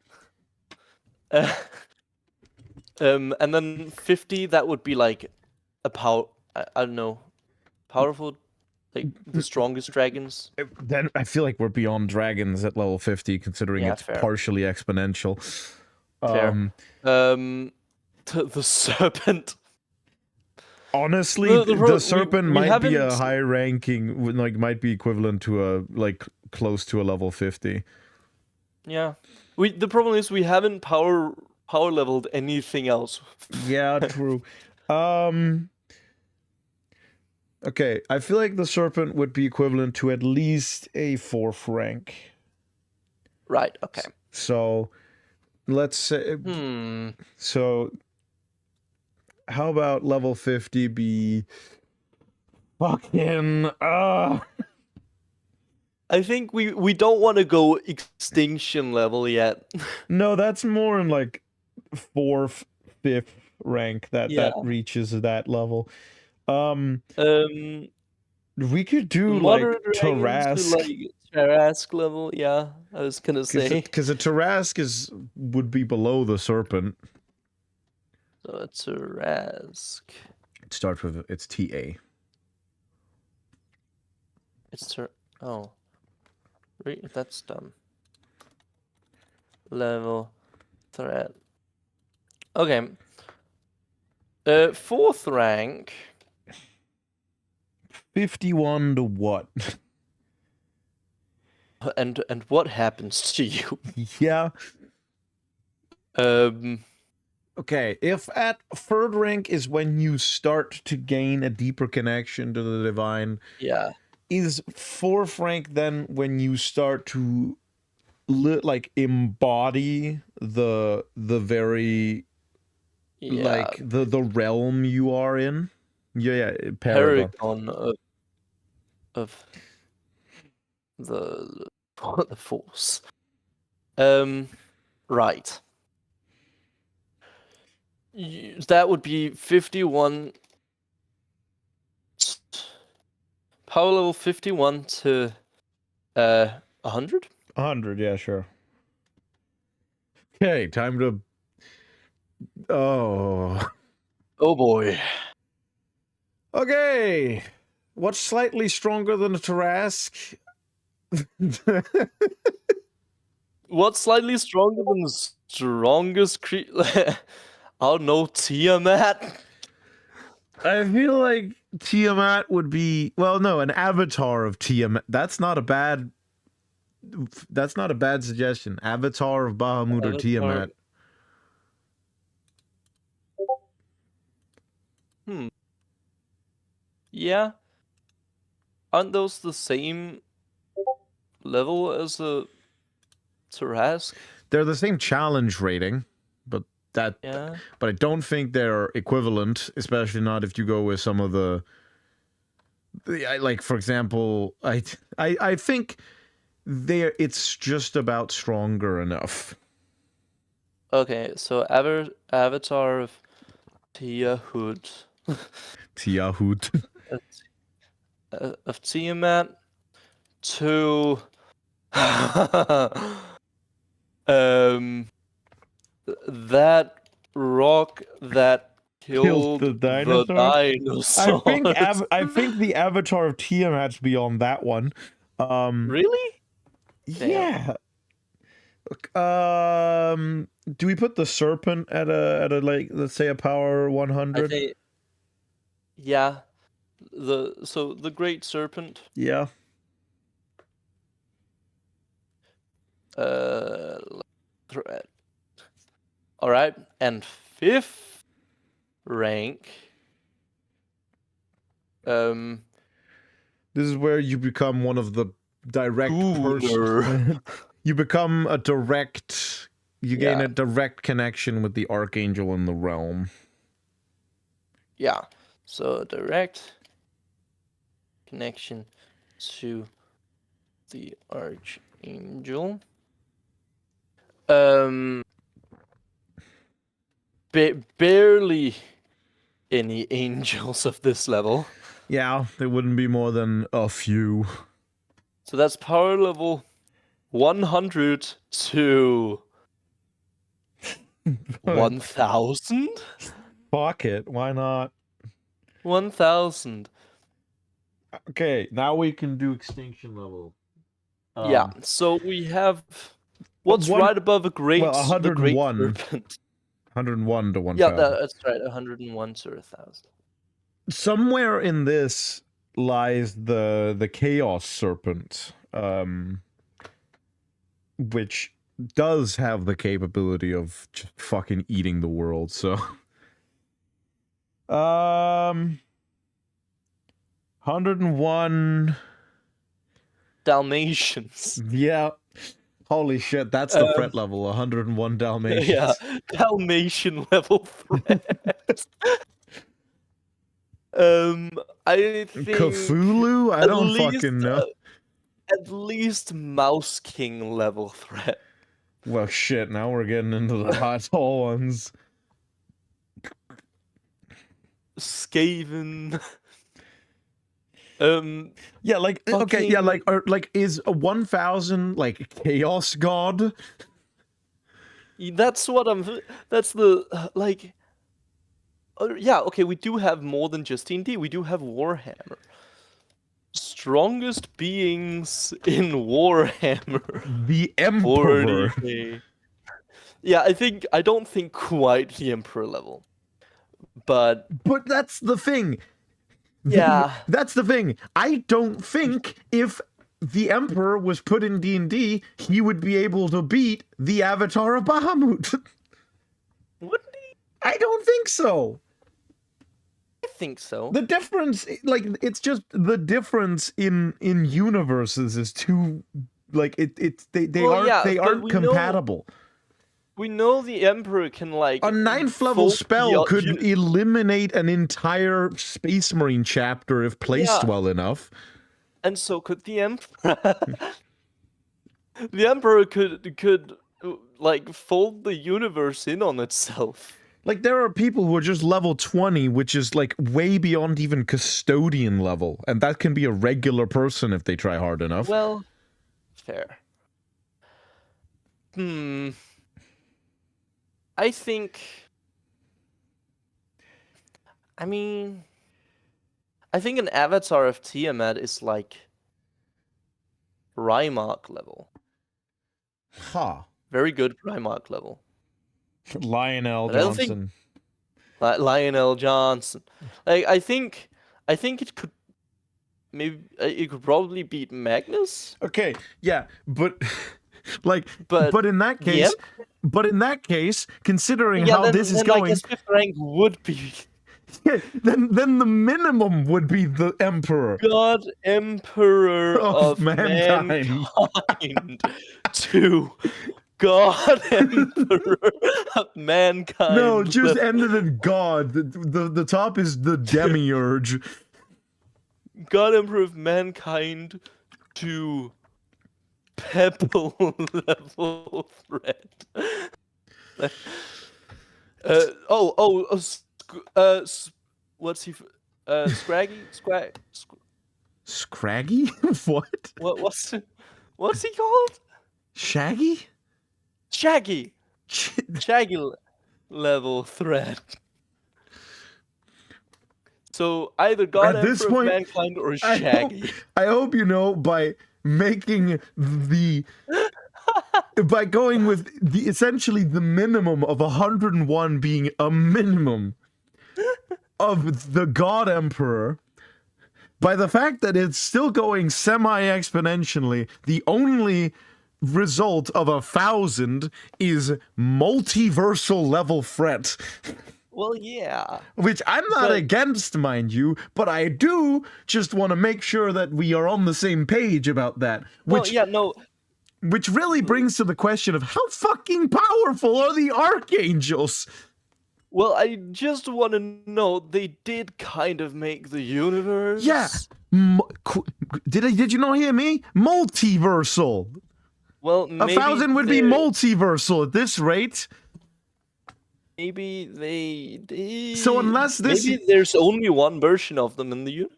And then 50, that would be like a I don't know, powerful, like the strongest dragons. Then I feel like we're beyond dragons at level 50, considering Yeah, it's fair. partially exponential. Fair. The serpent. Honestly, the serpent we might be a haven't. high ranking, like might be equivalent to a like close to a level 50. Yeah. The problem is we haven't power leveled anything else. Yeah, true. Um Okay, I feel like the serpent would be equivalent to at least a 4th rank. Right, okay. So let's say so how about level 50 be fucking I think we don't want to go extinction level yet. No, that's more in like 4th, 5th rank that Yeah. reaches that level. Um We could do like Moderate dragons to Tarrasque. like Tarrasque level, yeah. I was gonna say. Because a Tarrasque would be below the serpent. So a Tarrasque. It starts with it's TA. It's oh. That's dumb. Level threat. Okay. 4th rank. 51 to what? And what happens to you? Yeah. Um Okay, if at 3rd rank is when you start to gain a deeper connection to the divine, yeah. is 4th rank then when you start to like embody the very like the realm you are in? Yeah, Paragon of the the force. Right. That would be 51 power level 51 to 100? 100, yeah, sure. Okay, time to oh boy. Okay. What's slightly stronger than a Tarrasque? What's slightly stronger than the strongest I don't know, Tiamat? I feel like Tiamat would be an avatar of Tiamat. That's not a bad suggestion. Avatar of Bahamut or Tiamat. Yeah. Aren't those the same level as a Tarrasque? They're the same challenge rating, but but I don't think they're equivalent, especially not if you go with some of the like, for example, I think it's just about stronger enough. Okay, so Avatar of Tiahut. Tiahut. Of Tiamat to that rock that killed the dinosaur. I think the avatar of Tiamat's beyond that one. Really? Yeah. Do we put the serpent at a like, let's say a power 100? I think, yeah. The great serpent. Yeah. Threat. All right, and 5th rank. This is where you become one of the direct person. You become a direct. You gain a direct connection with the archangel in the realm. Yeah, so direct connection to the archangel. Barely any angels of this level. Yeah, there wouldn't be more than a few. So that's power level 100 to 1000? Fuck it, why not? 1000. Okay, now we can do extinction level. Yeah, so we have what's right above the great 101. serpent. 101 to 1000. Yeah, that's right, 101 to 1000. Somewhere in this lies the chaos serpent, which does have the capability of just fucking eating the world. So 101 Dalmatians. Yeah. Holy shit, that's the threat level, 101 Dalmatians. Yeah, Dalmatian level threat. I think Cthulhu? I don't fucking know. At least Mouse King level threat. Well, shit, now we're getting into the hot tall ones. Skaven. Yeah, like, okay, yeah, like, is a 1000, like, Chaos God? That's what that's the, like, yeah, okay, we do have more than just D&D, we do have Warhammer. Strongest beings in Warhammer. The Emperor. 40K. Yeah, I don't think quite the Emperor level. But that's the thing. Yeah. That's the thing. I don't think if the Emperor was put in D&D, he would be able to beat the Avatar of Bahamut. Wouldn't he? I don't think so. I think so. The difference, like, it's just the difference in universes is too, like, they aren't compatible. We know the Emperor can, like, a 9th level spell could eliminate an entire Space Marine chapter if placed well enough. And so could the Emperor. The Emperor could like fold the universe in on itself. Like, there are people who are just level 20, which is, like, way beyond even custodian level, and that can be a regular person if they try hard enough. Well, fair. I think... I mean... I think an Avatar of Tiamat is, like, Rymark level. Huh. Very good Rymark level. Lionel Johnson. Lionel Johnson. Like, I think it could... Maybe it could probably beat Magnus. Okay, yeah, but... Like, but in that case, considering how this is going, I guess 5th rank would be. Yeah, then the minimum would be the Emperor. God Emperor of mankind. To God Emperor of mankind. No, just ended in God. The top is the demiurge. God Emperor of mankind to Pebble level threat. What's he? Scraggy? Scraggy? What? What's he called? Shaggy? Shaggy level threat. So either God Emperor of mankind or Shaggy. I hope you know by making by going with essentially the minimum of 101 being a minimum of the God Emperor, by the fact that it's still going semi-exponentially, the only result of 1000 is multiversal level threat. Well, yeah. Which I'm not against, mind you, but I do just want to make sure that we are on the same page about that. Which really brings to the question of how fucking powerful are the archangels? Well, I just want to know, they did kind of make the universe. Yeah. Did you not hear me? Multiversal. Well, maybe 1000 would be multiversal at this rate. Maybe So unless this, maybe there's only one version of them in the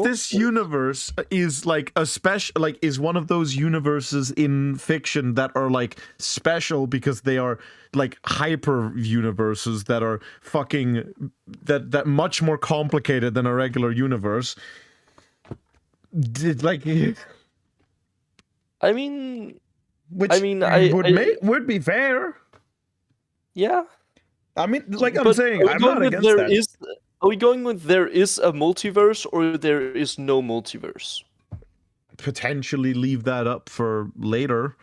this universe is like a special, like is one of those universes in fiction that are like special because they are like hyper universes that are fucking that much more complicated than a regular universe. Like, I mean, which would be fair. Yeah. I mean, like I'm But saying, I'm not against that. Are we going with there is a multiverse or there is no multiverse? Potentially leave that up for later.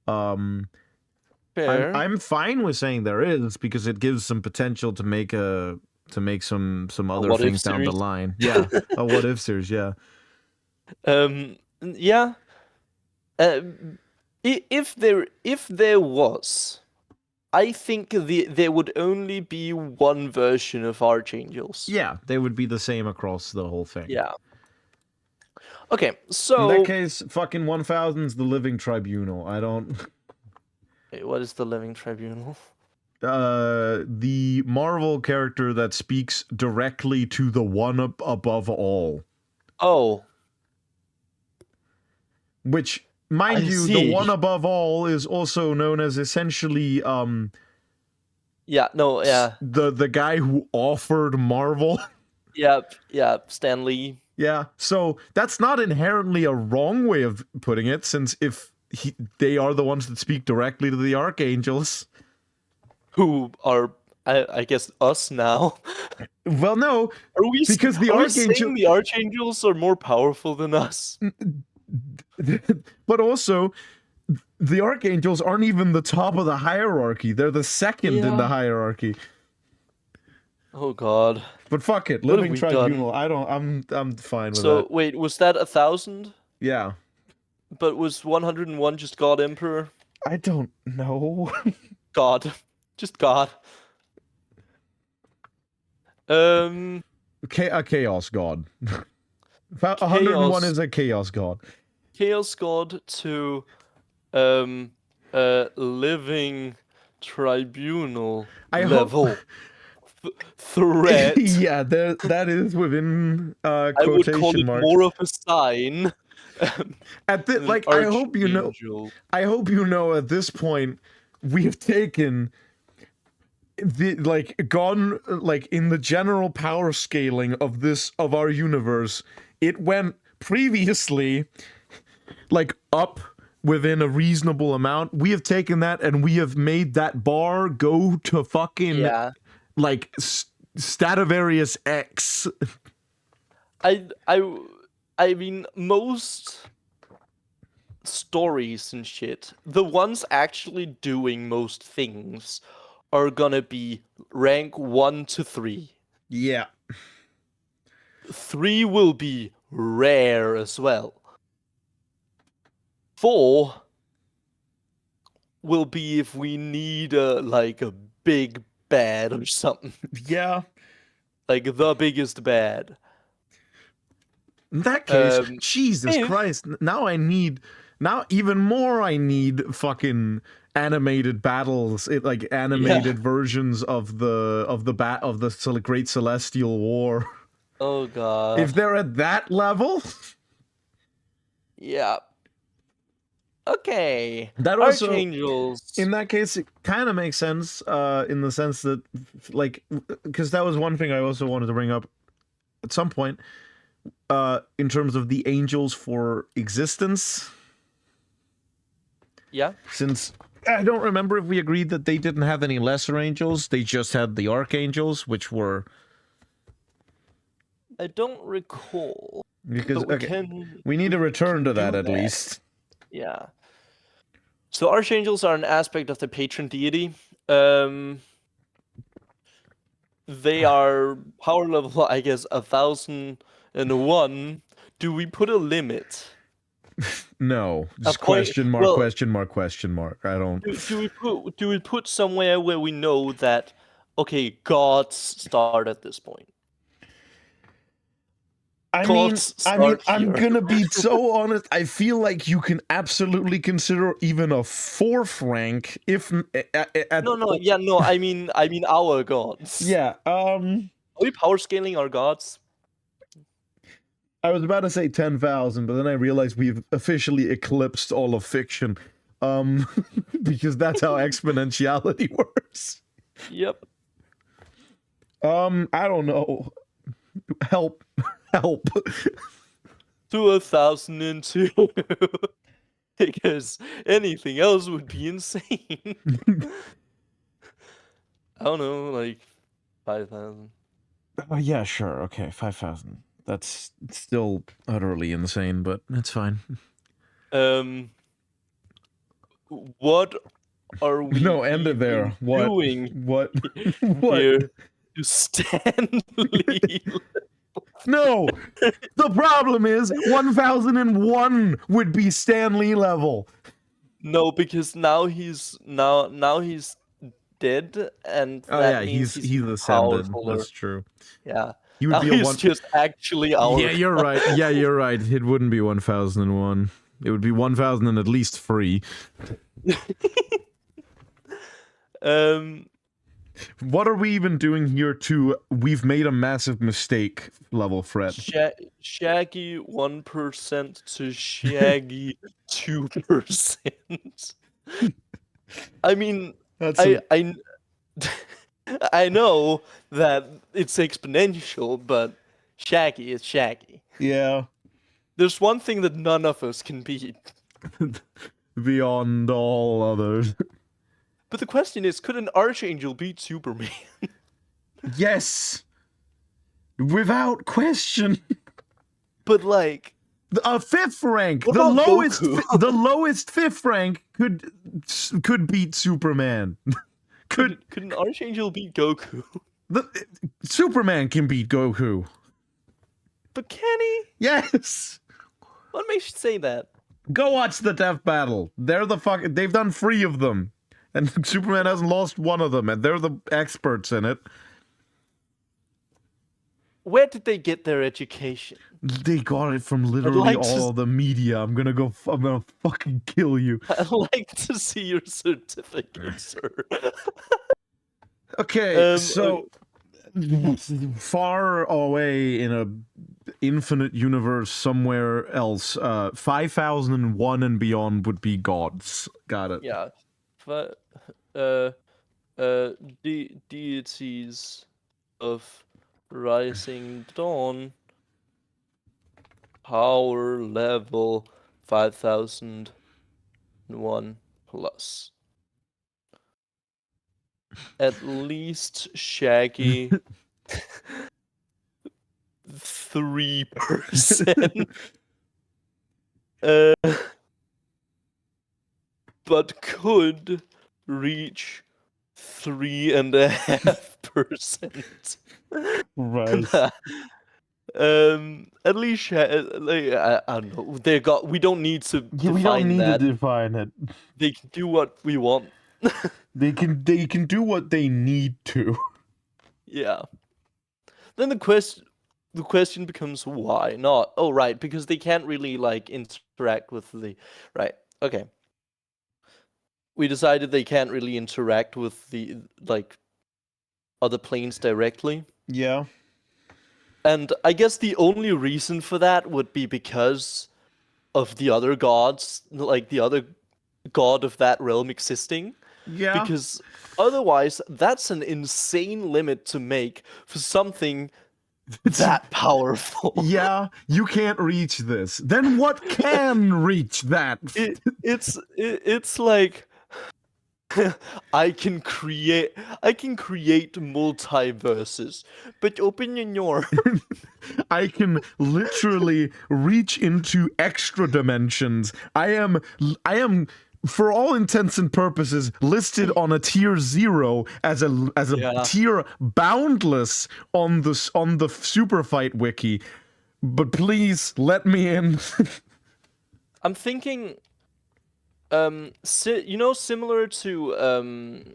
Fair. I'm fine with saying there is because it gives some potential to make some other things down the line. Yeah, a what if series. Yeah. Yeah. If there was, I think there would only be one version of Archangels. Yeah, they would be the same across the whole thing. Yeah. Okay, so in that case, fucking 1000's the Living Tribunal. I don't. Wait, what is the Living Tribunal? The Marvel character that speaks directly to the one above all. Oh. Which, mind you, the one above all is also known as essentially yeah, no, yeah. The guy who offered Marvel. Yep, Stan Lee. Yeah, so that's not inherently a wrong way of putting it, since if they are the ones that speak directly to the Archangels. Who are, I guess, us now. Well, no, because the Archangels are more powerful than us. But also, the Archangels aren't even the top of the hierarchy. They're the second in the hierarchy. Oh God. But fuck it, Living Tribunal. I'm fine with that. So wait, was that 1000? Yeah. But was 101 just God Emperor? I don't know. God. Just God. A chaos god. 101 is a chaos god. Chaos god to Living Tribunal level. Threat. Yeah, that is within quotation I would call it marks. more of a sign. At the like, I hope you know. I hope you know. At this point, we have taken gone in the general power scaling of our universe. It went previously up within a reasonable amount. We have taken that and we have made that bar go to fucking Stradivarius X. I mean, most stories and shit, the ones actually doing most things are gonna be rank 1 to 3. Yeah. 3 will be rare as well. 4 will be if we need a big bad or something. Yeah. Like the biggest bad. In that case, Jesus Christ, now even more I need fucking animated battles, animated versions of the Great Celestial War. Oh God. If they're at that level? Yeah. Okay. That also, Archangels. in that case, it kind of makes sense, in the sense that, because that was one thing I also wanted to bring up at some point, in terms of the angels for existence. Yeah. Since I don't remember if we agreed that they didn't have any lesser angels, they just had the archangels, which were... I don't recall. Because we need to return to that at least. Yeah. So archangels are an aspect of the patron deity. They are power level, I guess, 1001. Do we put a limit? No, just question mark, question mark, question mark. I don't. Do we put somewhere where we know that, okay, gods start at this point? start I'm here. gonna be so honest. I feel like you can absolutely consider even a 4th rank if No. I mean our gods. yeah. Are we power scaling our gods? I was about to say 10,000, but then I realized we've officially eclipsed all of fiction. Because that's how exponentiality works. Yep. I don't know. Help. To 1,002. Because anything else would be insane. I don't know, like 5,000. Yeah, sure. Okay, 5,000. That's still utterly insane, but it's fine. What are we No, end it there. even What? doing What? What? here to Stanley? No! The problem is 1001 would be Stanley level. No, because now he's dead, and that means he's ascended. powerful. That's true. Yeah. He would Now be a he's one. just actually our. Yeah, you're right. Yeah, you're right. It wouldn't be 1001. It would be 1000 and at least 3. What are we even doing here to we've made a massive mistake level, Fred? Shaggy 1% to Shaggy 2%. I mean, I know that it's exponential, but Shaggy is Shaggy. Yeah. There's one thing that none of us can beat. Beyond all others. But the question is, could an Archangel beat Superman? Yes! Without question. But like... A 5th rank! What The about lowest Goku? the lowest 5th rank could beat Superman. Could an Archangel beat Goku? Superman can beat Goku. But can he? Yes! What makes you say that? Go watch the Death Battle. They've done 3 of them. And Superman hasn't lost one of them, and they're the experts in it. Where did they get their education? They got it from literally all the media. I'm gonna fucking kill you. I'd like to see your certificate, sir. Okay, so far away in a infinite universe somewhere else, 5001 and beyond would be gods. Got it. Yeah. Deities of Rising Dawn, power level 5001 plus. At least Shaggy 3%. But could reach 3.5%. Right. At least like, I don't know. We don't need to define we don't need that. to define it. They can do what we want. They can do what they need to. Yeah. Then the question becomes why not? Oh, right, because they can't really like interact with the right. Okay. We decided they can't really interact with the like other planes directly. Yeah. And I guess the only reason for that would be because of the other gods, like the other god of that realm existing. Yeah. Because otherwise, that's an insane limit to make for something that powerful. Yeah, you can't reach this. Then what can reach that? It's like I can create multiverses, but open your I can literally reach into extra dimensions. I am for all intents and purposes listed on a tier 0 as a tier boundless on the super fight wiki. But please let me in. I'm thinking similar to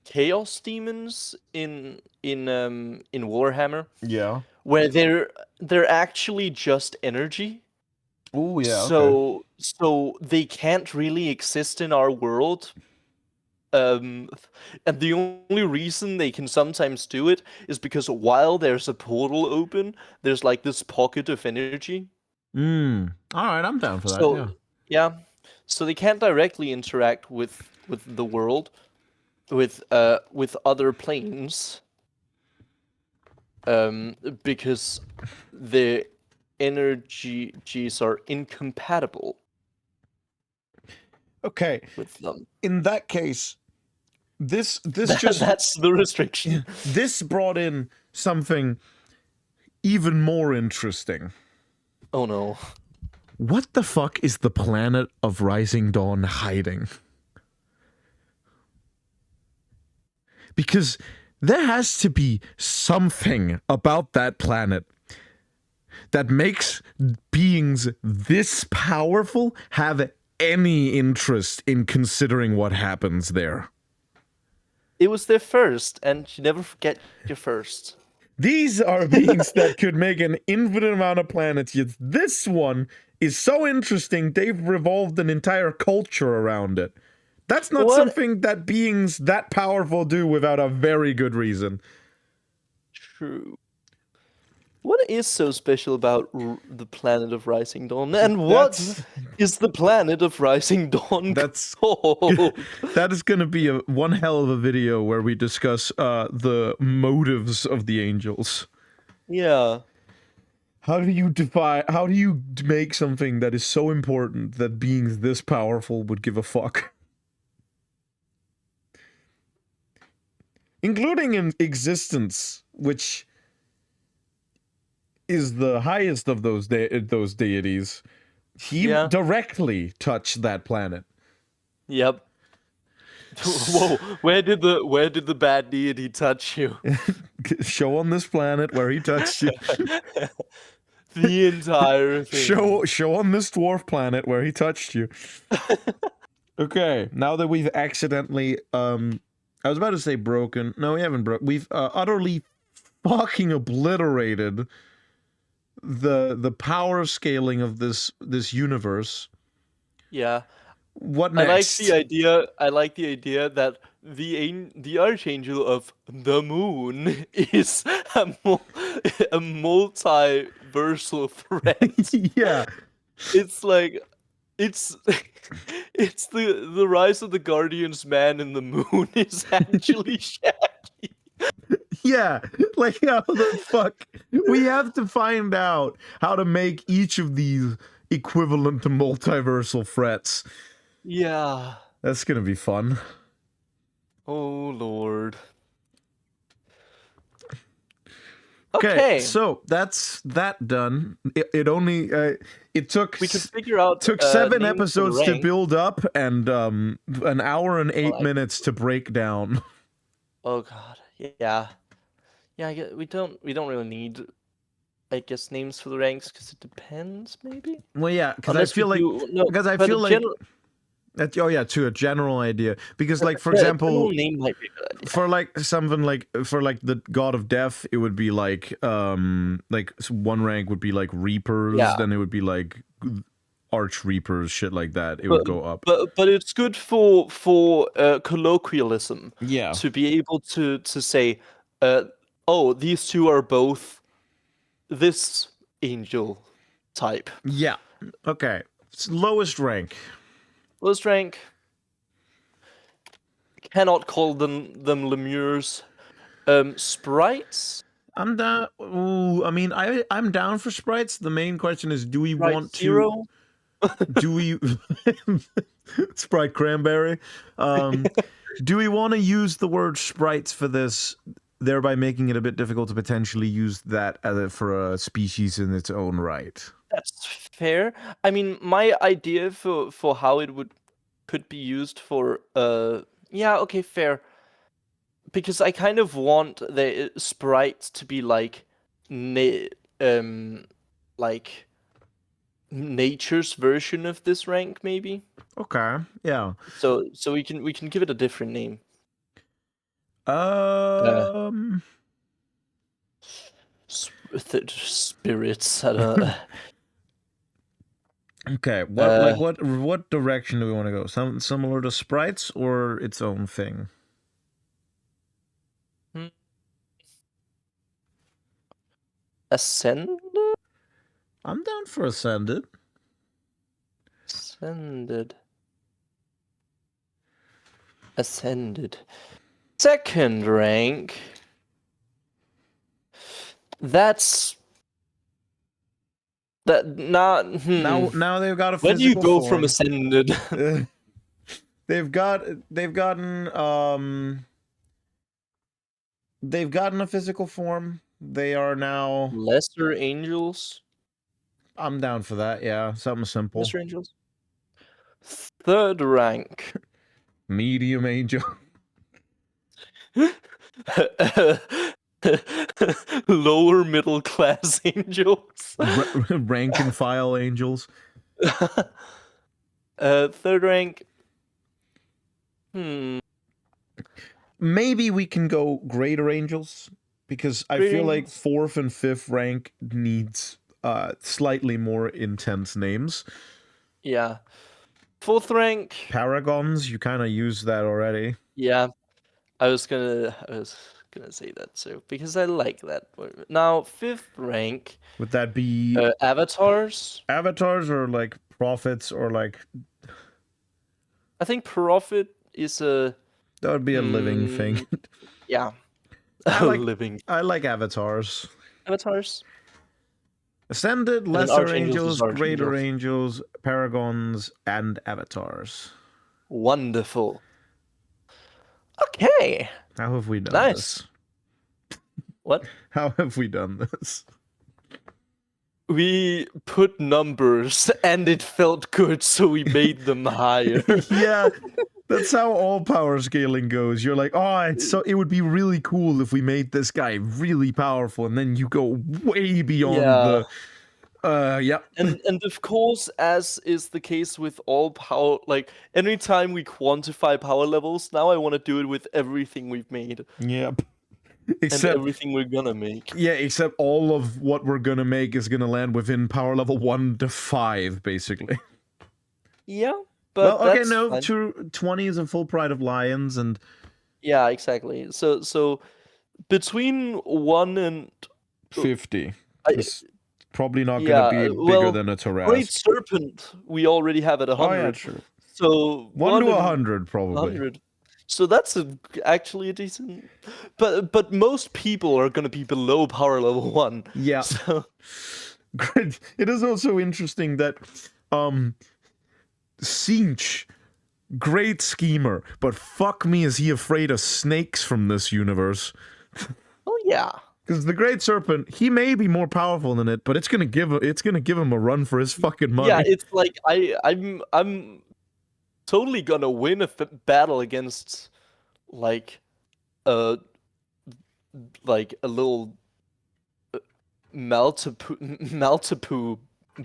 chaos demons in Warhammer. Yeah. where they're actually just energy. Oh yeah. Okay. So they can't really exist in our world. And the only reason they can sometimes do it is because while there's a portal open, there's like this pocket of energy. All right, I'm down for that. So Yeah. yeah, so they can't directly interact with the world, with other planes, because the energies are incompatible Okay. with them. In that case, this just That's the restriction. this brought in something even more interesting. Oh no. What the fuck is the planet of Rising Dawn hiding? Because there has to be something about that planet that makes beings this powerful have any interest in considering what happens there. It was their first, and you never forget your first. These are beings that could make an infinite amount of planets, yet this one is so interesting they've revolved an entire culture around it. That's not What? something that beings that powerful do without a very good reason. True. What is so special about the planet of Rising Dawn? And what is the planet of Rising Dawn That's called? that is going to be one hell of a video where we discuss the motives of the angels. Yeah. How do you make something that is so important that beings this powerful would give a fuck? Including in existence, which is the highest of those deities. He directly touched that planet. Yep. Whoa, where did the bad deity touch you? Show on this planet where he touched you. The entire thing. Show on this dwarf planet where he touched you. Okay, now that we've accidentally I was about to say broken. No, we haven't broken. We've utterly fucking obliterated the power scaling of this universe. Yeah. What next? I like the idea that the archangel of the moon is a multiversal threat. Yeah. It's like it's it's the rise of the Guardian's man in the moon is actually Shaggy. Yeah, like how the fuck we have to find out how to make each of these equivalent to multiversal threats. Yeah. That's gonna be fun. Oh Lord. Okay, so that's that done. It only it took we could figure out 7 episodes to build up and an hour and 8 Well, minutes to break down. Oh god, yeah, yeah. We don't really need, I guess, names for the ranks because it depends, maybe. Well, yeah, because I feel like oh yeah, to a general idea. Because like for example, name might be a good idea. for like something like for like the god of death, it would be like one rank would be like reapers, then it would be like arch reapers, shit like that. It would go up. But it's good for colloquialism. Yeah. To be able to say, oh, these two are both this angel type. Yeah. Okay. It's lowest rank. Lowest rank. Cannot call them lemures. Sprites. I'm down. Ooh, I mean, I'm down for sprites. The main question is, do we Sprite want Zero? to? Do we Sprite cranberry? Do we want to use the word sprites for this, thereby making it a bit difficult to potentially use that for a species in its own right? That's fair. I mean, my idea for how it could be used for yeah, okay, fair. Because I kind of want the sprites to be like like nature's version of this rank, maybe. Okay, yeah. So we can give it a different name. spirits. I don't. Okay, what direction do we want to go? Something similar to sprites or its own thing? Ascend. I'm down for ascended. Ascended. Second rank. That's that not. Now they've got a When do you physical go form. from ascended? They've gotten a physical form. They are now Lesser angels. I'm down for that. Yeah, something simple. Lesser angels. Third rank. Medium angel. Lower middle class angels. Rank and file angels. Third rank. Maybe we can go greater angels because I feel like fourth and fifth rank needs slightly more intense names. Yeah. Fourth rank. Paragons, you kind of used that already. Yeah. I was gonna say that too because I like that. Now fifth rank. Would that be avatars? Avatars or like prophets or like? I think prophet is a. That would be a living thing. Yeah. Living. I like avatars. Avatars. Ascended, lesser angels, greater angels, paragons, and avatars. Wonderful. Okay. How have we done this? What? How have we done this? We put numbers and it felt good, so we made them higher. Yeah, that's how all power scaling goes. You're like, oh, it would be really cool if we made this guy really powerful, and then you go way beyond the. Yeah. And of course, as is the case with all power, like anytime we quantify power levels, now I want to do it with everything we've made. Yep. Except everything we're gonna make. Yeah, except all of what we're gonna make is gonna land within power level 1 to 5, basically. Yeah, but well, okay, no, 20 is a full Pride of Lions, and yeah, exactly. So between 1 and 50, it's probably not gonna be bigger than a Tarrasque. Great Serpent, we already have at 100. Oh yeah, true. So 1 to 100, probably. 100. So that's actually a decent. But most people are gonna be below power level 1. Yeah. So great. It is also interesting that Sinch, great schemer, but fuck me, is he afraid of snakes from this universe? Oh yeah. Because the Great Serpent, he may be more powerful than it, but it's gonna give him a run for his fucking money. Yeah, it's like I'm totally gonna win a battle against like a little Maltipoo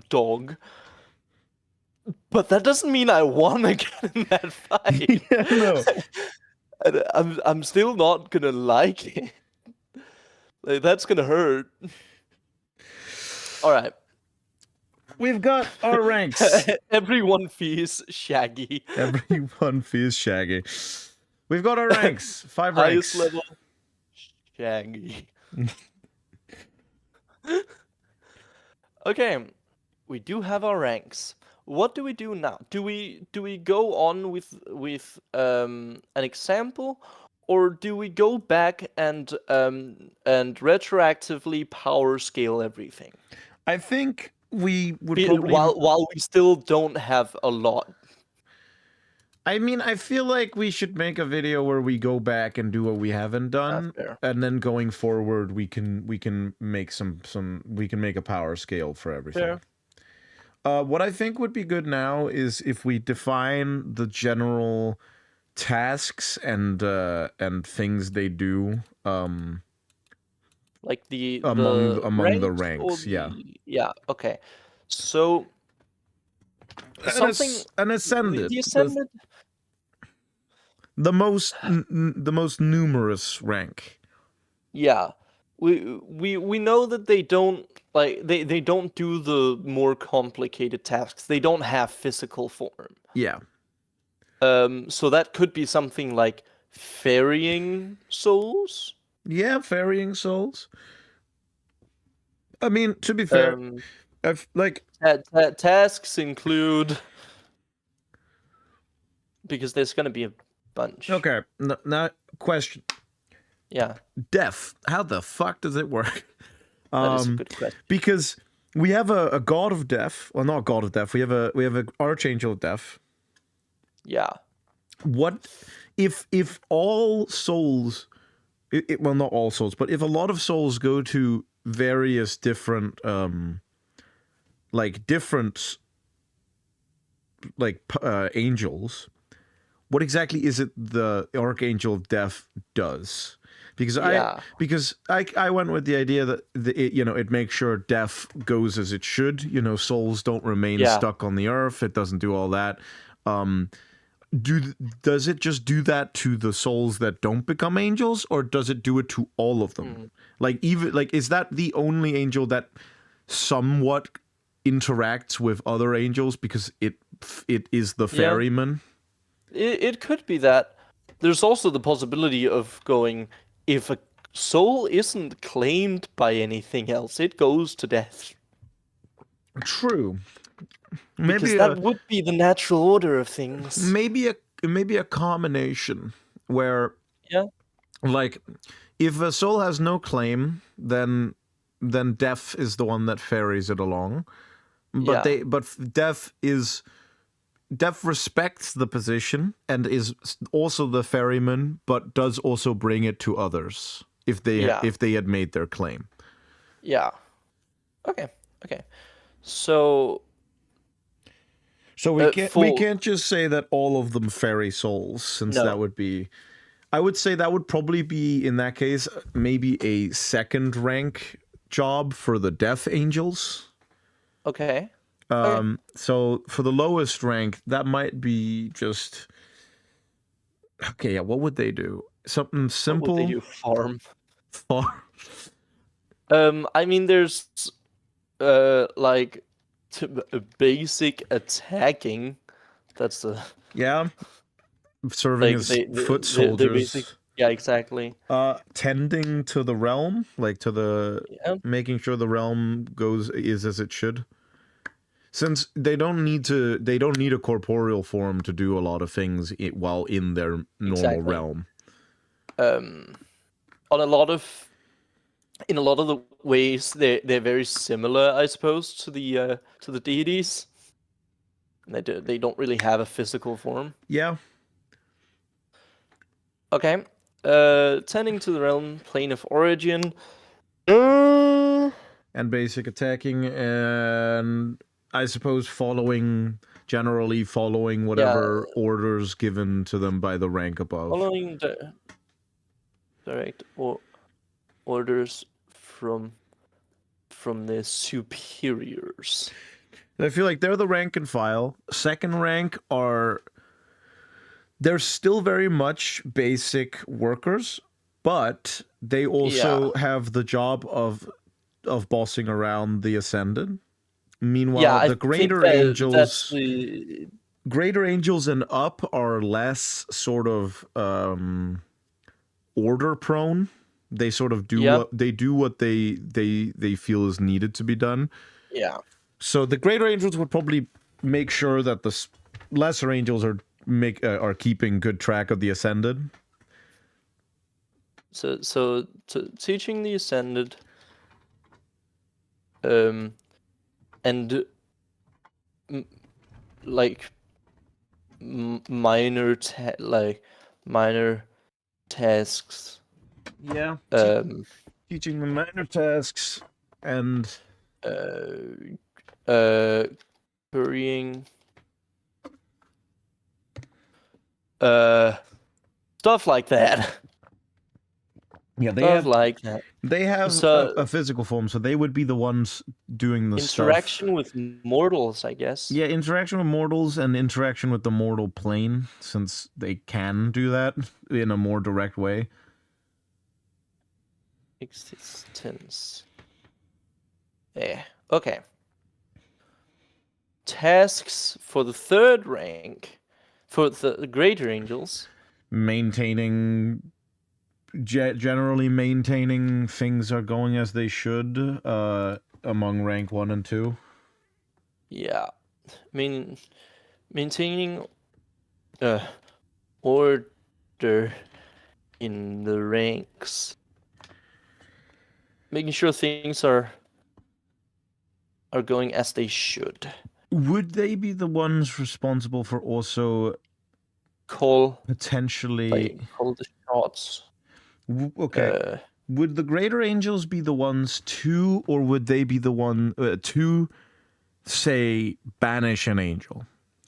dog. But that doesn't mean I won again in that fight. Yeah, no. I'm still not gonna like it. Like, that's gonna hurt. All right. We've got our ranks. Everyone fears Shaggy. Everyone fears Shaggy. We've got our ranks. 5 ranks. Highest level, Shaggy. Okay, we do have our ranks. What do we do now? Do we go on with an example, or do we go back and retroactively power scale everything? I think we would probably... while we still don't have a lot. I mean, I feel like we should make a video where we go back and do what we haven't done, and then going forward we can make we can make a power scale for everything. Fair. What I think would be good now is if we define the general tasks and things they do, like among the ranks, yeah. Yeah. Okay. So an ascended. The ascended. The most numerous rank. Yeah. we know that they don't they don't do the more complicated tasks. They don't have physical form. Yeah. So that could be something like ferrying souls. Yeah, varying souls. I mean, to be fair, Um, I've like tasks include, because there's gonna be a bunch. okay. Now, question: Yeah, death. How the fuck does it work? that is a good question. Because we have a god of death. Well, not god of death. We have a archangel of death. Yeah, What if all souls? Well, not all souls, but if a lot of souls go to various different different angels, what exactly is it the archangel of death does? Because yeah, I went with the idea that it makes sure death goes as it should. Souls don't remain yeah, stuck on the earth. It doesn't do all that. Um, does it just do that to the souls that don't become angels, or does it do it to all of them? Is that the only angel that somewhat interacts with other angels because it is the yeah. ferryman? It could be that. There's also the possibility of going, if a soul isn't claimed by anything else, it goes to death. True. Because Maybe that would be the natural order of things. maybe a combination where, Yeah, like, if a soul has no claim, then death is the one that ferries it along. But yeah, death respects the position and is also the ferryman, but does also bring it to others if yeah, they had made their claim. yeah. Okay, okay. So, So we for can't just say that all of them ferry souls, since that no. would be. I would say that would probably be, in that case, maybe a second rank job for the death angels. Okay. Okay. So for the lowest rank, that might be just okay. Yeah, what would they do? Something What would they simple. do? Farm. Far. I mean, there's like basic attacking. That's the Yeah, serving like as foot they basic. soldiers. Yeah, exactly. Tending to the realm, like to the Yeah, making sure the realm is as it should. Since they don't need a corporeal form to do a lot of things while in their normal exactly. realm. On a lot of in a lot of the ways they're very similar, I suppose, to the deities. And they don't really have a physical form. Yeah, Okay. Tending to the realm, plane of origin. Uh, and basic attacking, and I suppose generally following yeah, whatever orders given to them by the rank above. following the direct orders from their superiors. I feel like they're the rank and file. Second rank they're still very much basic workers, but they Yeah, also have the job of bossing around the ascended. yeah. Meanwhile, I the think that's the greater angels and up are less sort of order prone. They sort of do yeah, what they feel is needed to be done. yeah. So the greater angels would probably make sure that the lesser angels are keeping good track of the ascended. So teaching the ascended, and m- like minor tasks. Yeah, Um, teaching them minor tasks and uh, uh, currying, stuff like that. yeah, Stuff like that. they have So a physical form, so they would be the ones doing the stuff. interaction with mortals, I guess. Yeah, interaction with mortals and interaction with the mortal plane, since they can do that in a more direct way. existence. Okay. Tasks for the third rank, for the greater angels. Generally maintaining things are going as they should among rank 1 and 2. Yeah. Maintaining order in the ranks. Making sure things are going as they should. Would they be the ones responsible for also potentially call the shots? Okay. Would the greater angels be the ones to, or would they be the one to, say, banish an angel?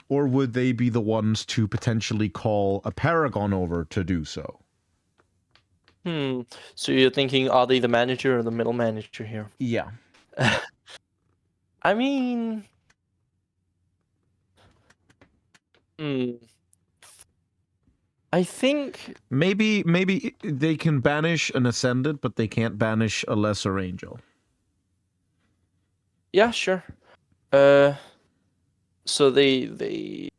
Or would they be the ones to potentially call a paragon over to do so? So you're thinking, are they the manager or the middle manager here? Yeah. I mean, I think maybe they can banish an ascendant, but they can't banish a lesser angel. Yeah, sure. So they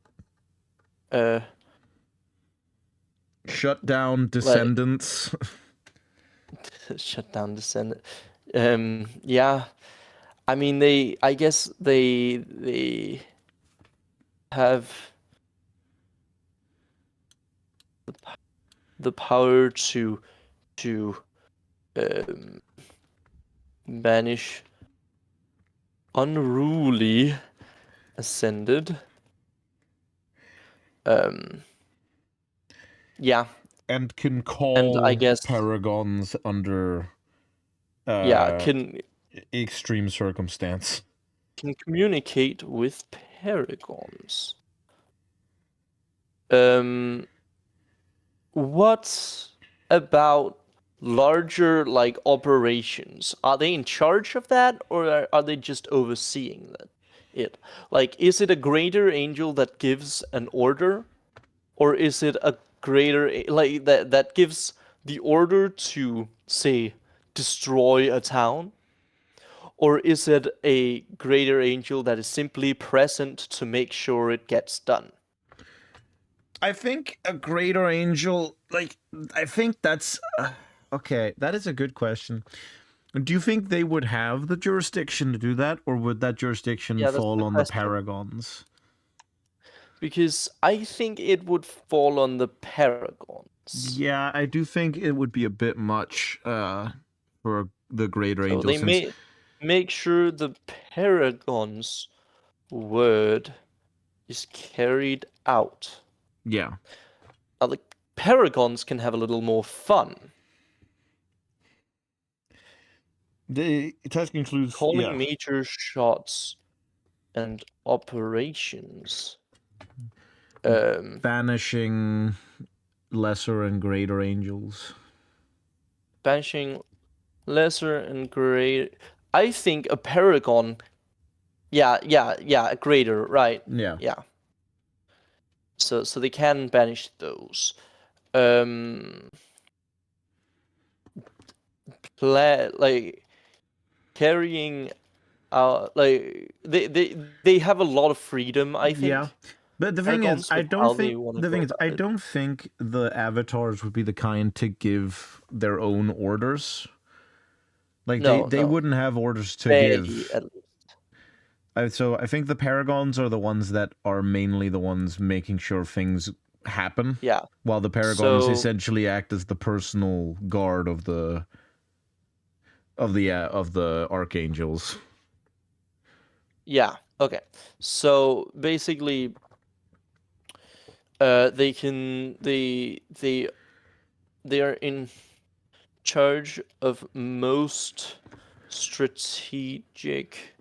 shut down descendants. Shut down descendant. Yeah. I mean, I guess they have the power to banish unruly ascended. Yeah. And can call, I guess, paragons under extreme circumstance. Can communicate with paragons. What about larger operations? Are they in charge of that, or are they just overseeing it? Like, is it a greater angel that gives an order, or is it a greater that gives the order to, say, destroy a town? Or is it a greater angel that is simply present to make sure it gets done? I think a greater angel, I think that's okay. That is a good question. Do you think they would have the jurisdiction to do that, or would that jurisdiction fall on the paragons? Because I think it would fall on the paragons. Yeah, I do think it would be a bit much for the greater angel. They may make sure the paragons' word is carried out. Yeah. Now, the paragons can have a little more fun. The task includes calling major shots and operations. Banishing lesser and greater angels. Banishing lesser and great. I think a paragon. Yeah, greater, right? Yeah. So they can banish those. Carrying they have a lot of freedom, I think. Yeah. But the thing is, I don't think the avatars would be the kind to give their own orders. They wouldn't have orders to give. At least. So I think the paragons are the ones that are mainly the ones making sure things happen. Yeah. While the paragons essentially act as the personal guard of the archangels. Yeah. Okay. So basically, they are in charge of most strategic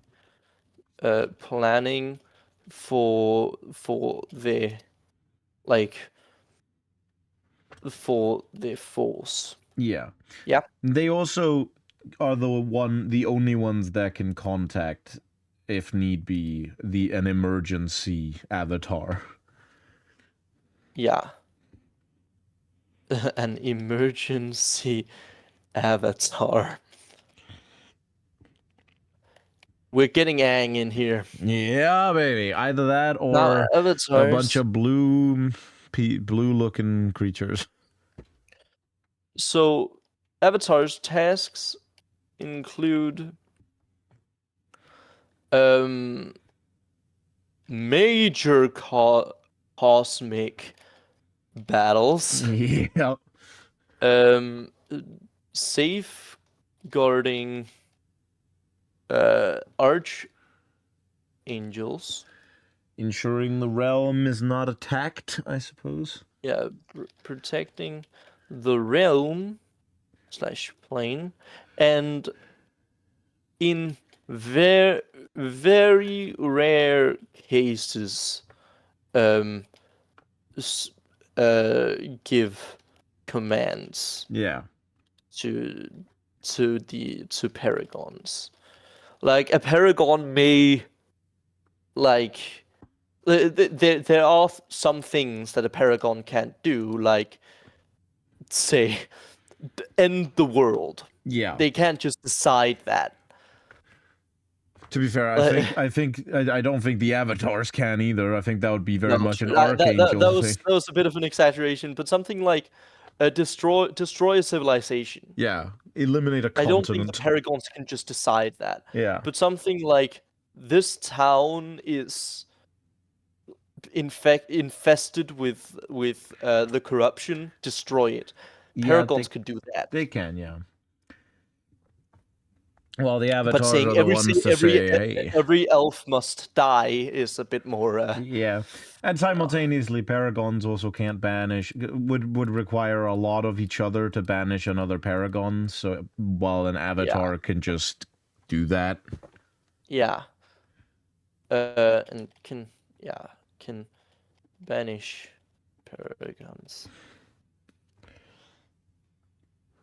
planning for the force. Yeah. Yeah. They also are the only ones that can contact, if need be, an emergency avatar. Yeah. An emergency Avatar. We're getting Aang in here. Yeah, baby. Either that Now, or a bunch avatars. of blue-looking creatures. So, avatars tasks include major cosmic battles, Yeah. safeguarding archangels. Ensuring the realm is not attacked, I suppose. Yeah, protecting the realm / plane, and in very rare cases, give commands. Yeah. To paragons. Like a paragon may, like, there are some things that a paragon can't do, like, say, end the world. Yeah. They can't just decide that. To be fair, I don't think the avatars can either. I think that would be very much an that archangel thing. was a bit of an exaggeration, but something like destroy a civilization. Yeah, eliminate a I continent. don't think the paragons can just decide that. Yeah. But something like, this town is infested with the corruption, destroy it. Paragons could do that. They can, yeah. Well, the But avatars saying are the ones to say, hey. every elf must die is a bit more. Yeah, and simultaneously, paragons also can't banish. Would require a lot of each other to banish another paragon. So while an avatar can just do that. Yeah. And can banish paragons.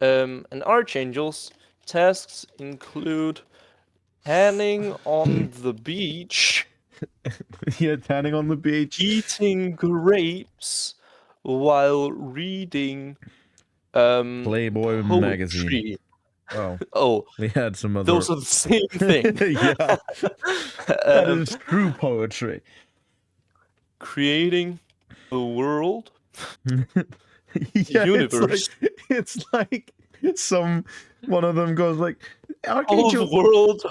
And archangels tasks include tanning on the beach. Yeah, tanning on the beach. Eating grapes while reading Playboy poetry. magazine. Oh. Oh. We had some other. Those are the same thing. Yeah. That is true poetry. Creating the world. Yeah, universe. It's like one of them goes like, Archangel, world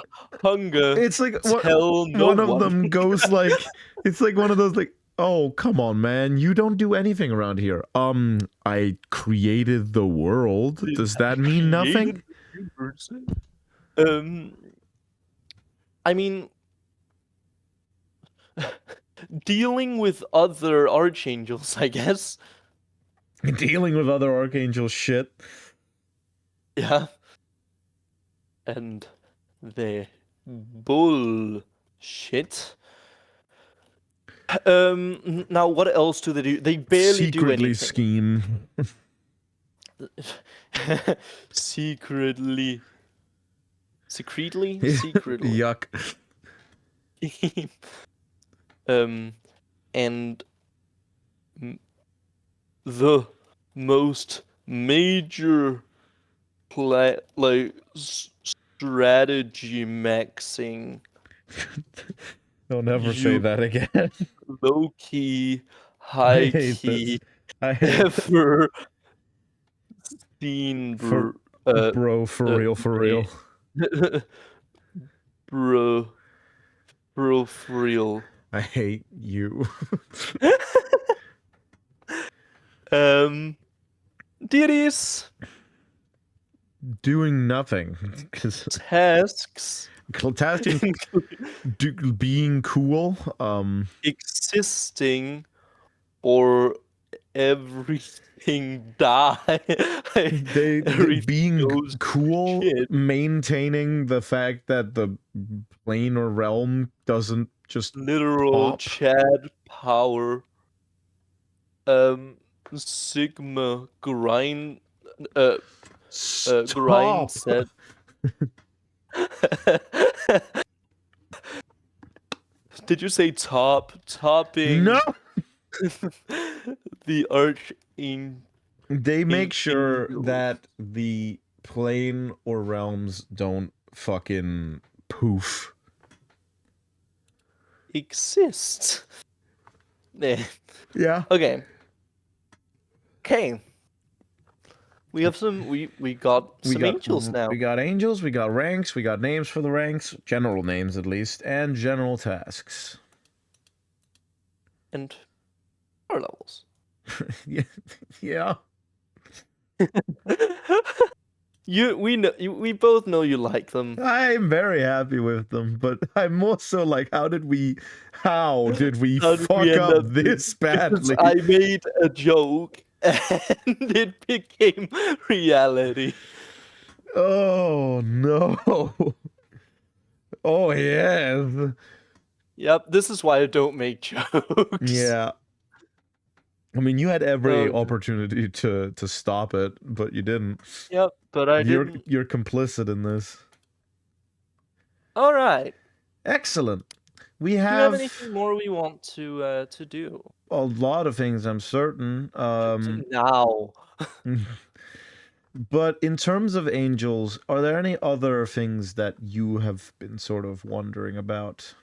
hunger. it's like tell no one of them goes like, it's like one of those like, oh, come on, man, you don't do anything around here. I created the world. Does that mean nothing? I mean, dealing with other archangels, I guess. Dealing with other archangel shit. Yeah. And the bullshit. Now, what else do they do? They barely do anything. Scheme. Secretly. Yuck. And the most major strategy maxing. Don't ever say that again. Low key, high key, ever seen, bro, for real. Bro, for real. I hate you. Deities. Doing nothing. Tasks. Being cool. Existing, or everything die. Being cool, shit. Maintaining the fact that the plane or realm doesn't just literal pop. Chad power. Sigma grind. Grind set. Did you say topping? No. The archangel. They make sure that the plane or realms don't fucking poof. Exist. Yeah. Yeah. Okay. Okay. We have some. We got some angels now. We got angels, we got ranks, we got names for the ranks, general names at least, and general tasks. And power levels. Yeah. We both know you like them. I'm very happy with them, but I'm more so like, how did we How did we fuck end up up here? this badly? I made a joke and it became reality. Oh no. Oh yes. Yep, this is why I don't make jokes. Yeah. I mean, you had every Oh. opportunity to stop it, but you didn't. Yep, but I didn't. You're complicit in this. All right. Excellent. We Do you have have anything more we want to do? a lot of things, I'm certain. Now. But in terms of angels, are there any other things that you have been sort of wondering about?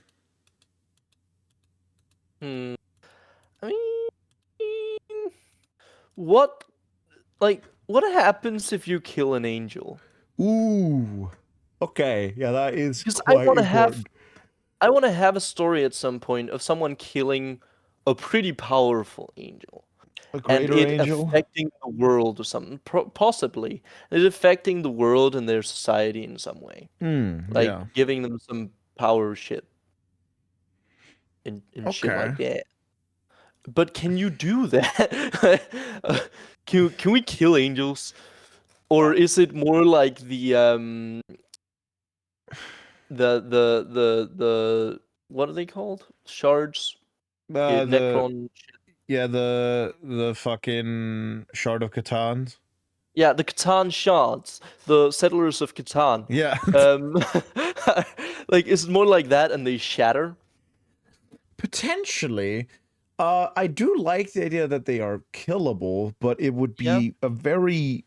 I mean, what happens if you kill an angel? Ooh. Okay, yeah, that is Because quite important. I want to have a story at some point of someone killing a pretty powerful angel. A And greater it angel? affecting the world or something, possibly. It affecting the world and their society in some way. Like, Yeah. giving them some power shit. And shit Okay. like that. But can you do that? Can we kill angels? Or is it more like the what are they called? Shards? The Necron. yeah, the fucking Shard of Catans. Yeah, the Catan shards, the settlers of Catan. Yeah. Like, is it more like that and they shatter? Potentially. I do like the idea that they are killable, but it would Yeah. be a very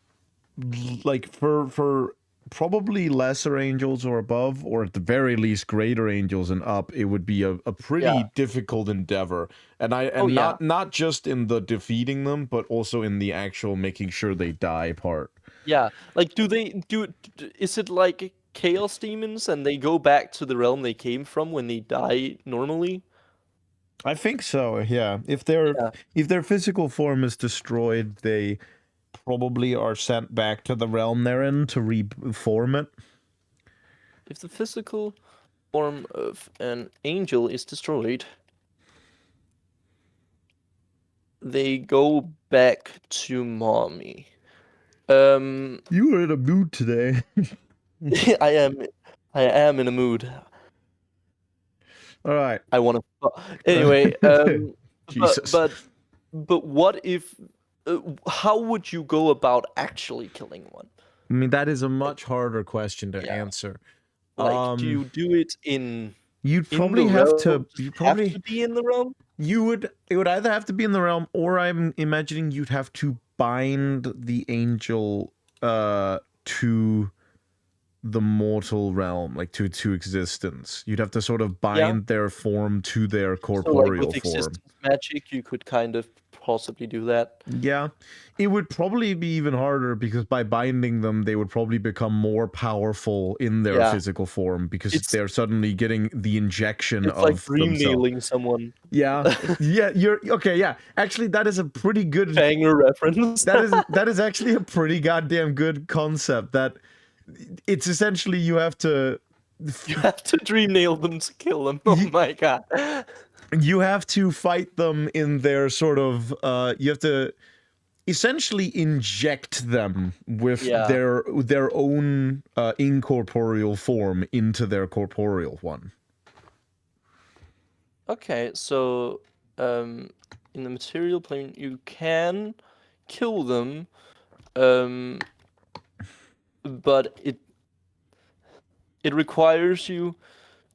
like for probably lesser angels or above, or at the very least greater angels and up, it would be a pretty Yeah. difficult endeavor. And Oh, yeah. not just in the defeating them, but also in the actual making sure they die part. Yeah. Like, is it like chaos demons and they go back to the realm they came from when they die normally? I think so, yeah. If Yeah. their physical form is destroyed, they probably are sent back to the realm they're in to reform it. If the physical form of an angel is destroyed, they go back to mommy. You were in a mood today. I am in a mood. All right. I want to. Anyway, Jesus. but what if? How would you go about actually killing one? I mean, that is a much harder question to Yeah. answer. Like, do you do it in You'd the probably have to. realm? Does it have to be in the realm? It would either have to be in the realm, or I'm imagining you'd have to bind the angel to the mortal realm, like to existence. You'd have to sort of bind their form to their So, like, corporeal with form. existence magic, you could kind of possibly do that. Yeah. It would probably be even harder because by binding them, they would probably become more powerful in their Yeah. physical form because It's they're suddenly getting the injection it's like of dream themselves. nailing someone. Yeah. Yeah, you're okay, yeah. Actually, that is a pretty good Banger reference. that is actually a pretty goddamn good concept that it's essentially you have to You have to dream nail them to kill them. Oh my god. you have to fight them in their sort of you have to essentially inject them with Yeah. their own incorporeal form into their corporeal one. Okay, so in the material plane you can kill them, but it requires you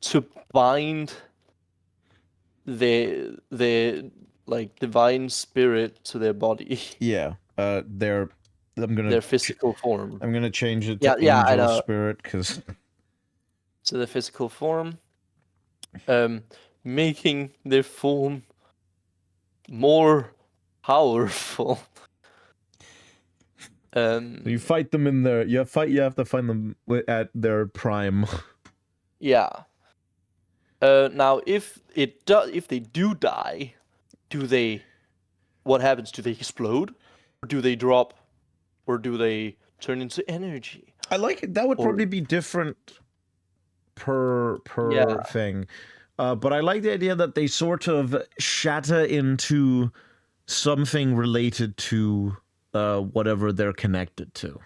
to bind the like divine spirit to their body. Yeah. Their their physical form. I'm gonna change it Yeah, to yeah, I angel know. spirit because So the physical form, making their form more powerful. you fight them in their you have to find them at their prime. Yeah. Now, if they do die, what happens? Do they explode, or do they drop, or do they turn into energy? I like it. That would Or probably be different per yeah, thing. But I like the idea that they sort of shatter into something related to whatever they're connected to.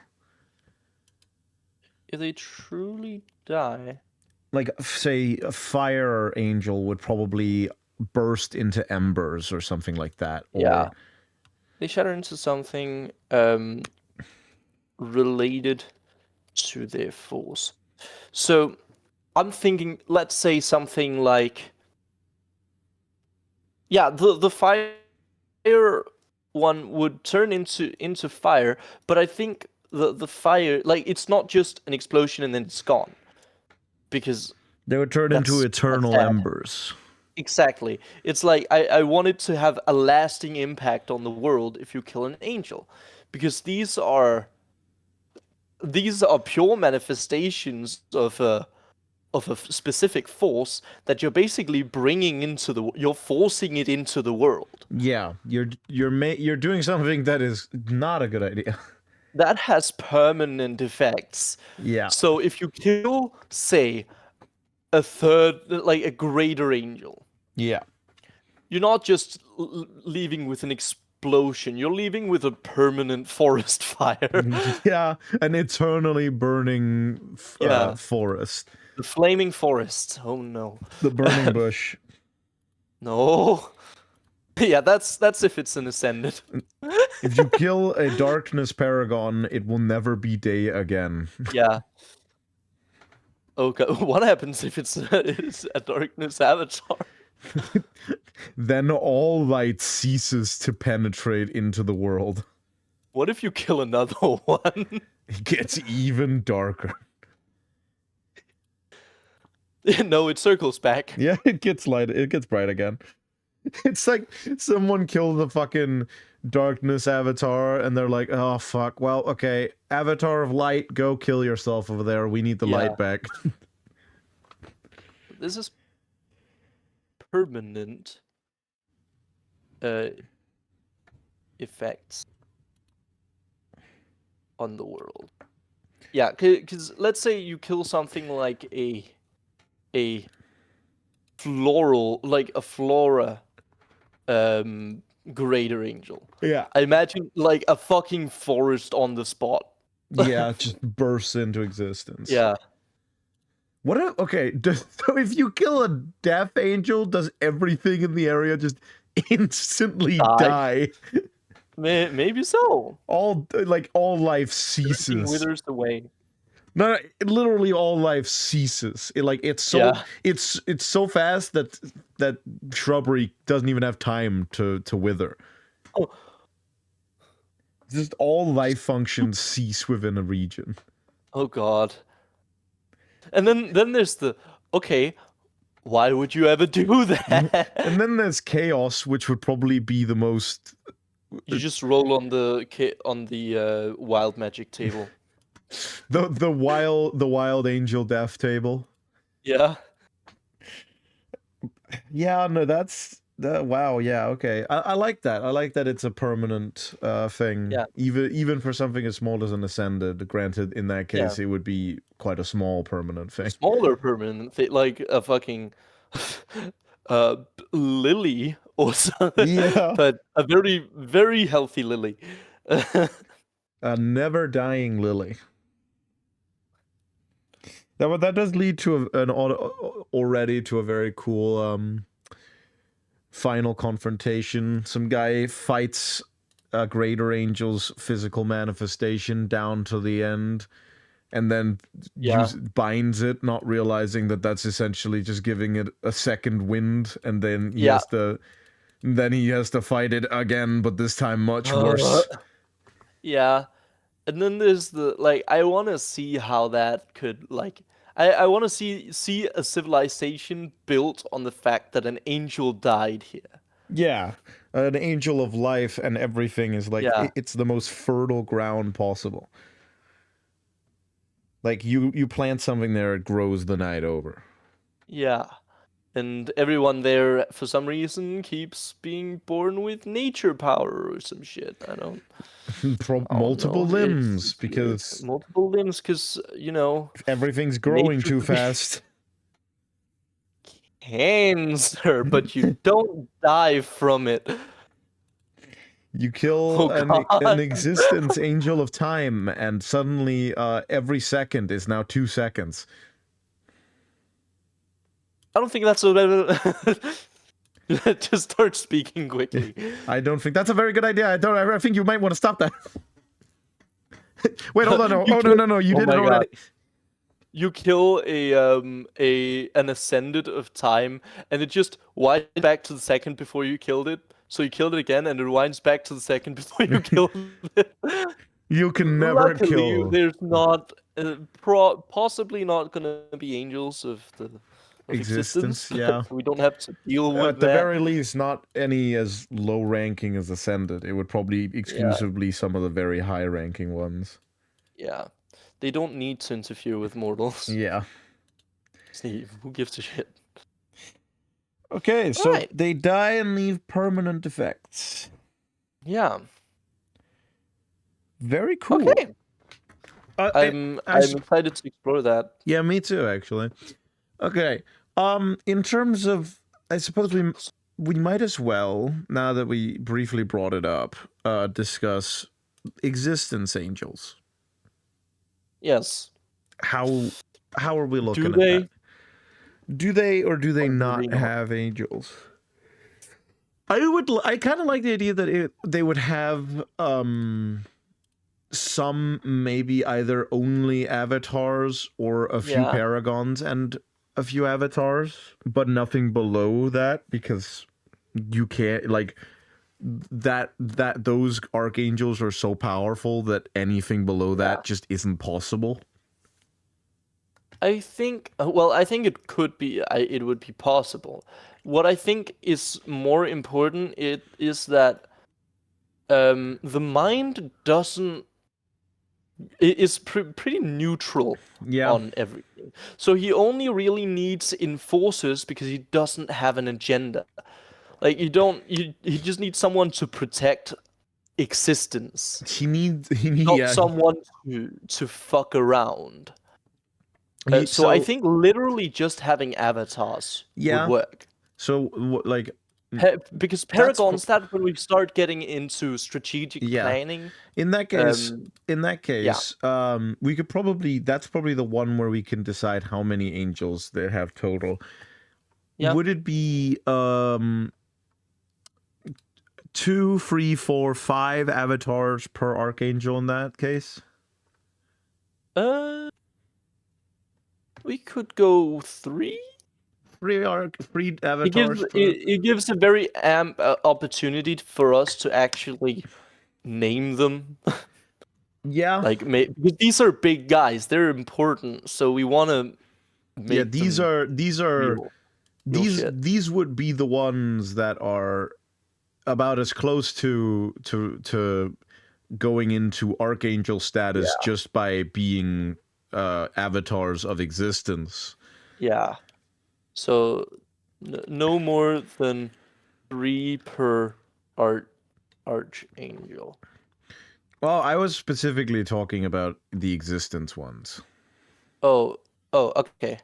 if they truly die, Like, say, a fire angel would probably burst into embers or something like that. yeah, Or they shatter into something related to their force. So I'm thinking, let's say something like, yeah, the fire one would turn into fire, but I think the fire, like, it's not just an explosion and then it's gone, because they would turn into that's eternal sad. embers. Exactly. It's like I want it to have a lasting impact on the world if you kill an angel, because these are pure manifestations of a specific force that you're basically bringing you're forcing it into the world. Yeah, you're doing something that is not a good idea. That has permanent effects. Yeah. So if you kill, say, a third, like a greater angel, Yeah. you're not just leaving with an explosion, you're leaving with a permanent forest fire. Yeah, an eternally burning Yeah. forest. The flaming forest. Oh no. The burning bush. No. Yeah, that's if it's an ascendant. If you kill a darkness paragon, it will never be day again. Yeah. Okay. What happens if it's a darkness avatar? Then all light ceases to penetrate into the world. What if you kill another one? It gets even darker. No, it circles back. Yeah, it gets light. It gets bright again. It's like someone killed the fucking darkness avatar, and they're like, "Oh fuck. Well, okay, avatar of light, go kill yourself over there. We need the light back." This is permanent effects on the world. Yeah, because let's say you kill something like a floral, like a flora greater angel. Yeah. I imagine like a fucking forest on the spot. Yeah, it just bursts into existence. Yeah. Okay, so if you kill a death angel, does everything in the area just instantly die? Maybe so. All life Everything ceases. withers away. No, literally all life ceases. It's so fast that shrubbery doesn't even have time to wither. Oh. Just all life functions cease within a region. Oh god. And then there's okay, why would you ever do that? And then there's chaos, which would probably be the most. You just roll on the wild magic table. The wild angel death table. Yeah. Yeah, no, that's wow, yeah, okay. I like that. I like that it's a permanent thing. Yeah. Even for something as small as an ascended, granted in that case it would be quite a small permanent thing. Smaller permanent thing, like a fucking lily or something. Yeah. But a very, very healthy lily. A never dying lily. That does lead to already to a very cool final confrontation. Some guy fights a greater angel's physical manifestation down to the end, and then binds it, not realizing that that's essentially just giving it a second wind, and then he has to fight it again, but this time much worse. Yeah. And then there's the like I want to see how that could like I want to see a civilization built on the fact that an angel died here. Yeah, an angel of life, and everything is like Yeah. it's the most fertile ground possible. Like you plant something there, it grows the night over. Yeah. And everyone there for some reason keeps being born with nature power or some shit. I don't Multiple know. limbs It's weird. because Multiple limbs cuz everything's growing nature too fast. cancer, but you don't die from it. You kill Oh an god. existence angel of time, and suddenly every second is now 2 seconds. I don't think that's a just start speaking quickly. I don't think that's a very good idea. I think you might want to stop that. Wait, hold on. No. You Oh kill, no. You oh did it my god. already. You kill an ascendant of time and it just winds back to the second before you killed it. So you killed it again and it winds back to the second before you killed it. You can never Luckily, kill there's not possibly not gonna be angels of existence. existence. Yeah. So we don't have to deal with At the that. very least, not any as low ranking as Ascendant. It would probably Yeah, exclusively some of the very high ranking ones. yeah. They don't need to interfere with mortals. Yeah. See, who gives a shit? Okay, so Alright. they die and leave permanent effects. Yeah. Very cool. Okay. I'm excited to explore that. Yeah, me too, actually. Okay. In terms of, I suppose we might as well, now that we briefly brought it up, discuss existence angels. Yes. How are we looking Do at they? that? Do they or do they Or do not they not? have angels? I kind of like the idea that they would have some maybe either only avatars or a few Yeah. paragons and a few avatars, but nothing below that because you can't like that those archangels are so powerful that anything below that just isn't possible. I think, I think it could be, it would be possible. What I think is more important is that the mind doesn't is pretty neutral Yeah. on everything. So he only really needs enforcers because he doesn't have an agenda. Like he just needs someone to protect existence, not Yeah. someone to fuck around. So So I think literally just having avatars would yeah. work. So like Because that's paragons, that when we start getting into strategic yeah. planning, In that yeah, case, we could probably that's probably the one where we can decide how many angels they have total. yeah. Would it be 2, 3, 4, 5 avatars per archangel in that case? Uh, we could go 3. 3 avatars per. It gives a very opportunity for us to actually name them. Yeah. Like because these are big guys, they're important, so we want to make Yeah, these them are real shit. these would be the ones that are about as close to going into archangel status just by being avatars of existence. Yeah. So no more than 3 per archangel. Well, I was specifically talking about the existence ones. Oh, okay.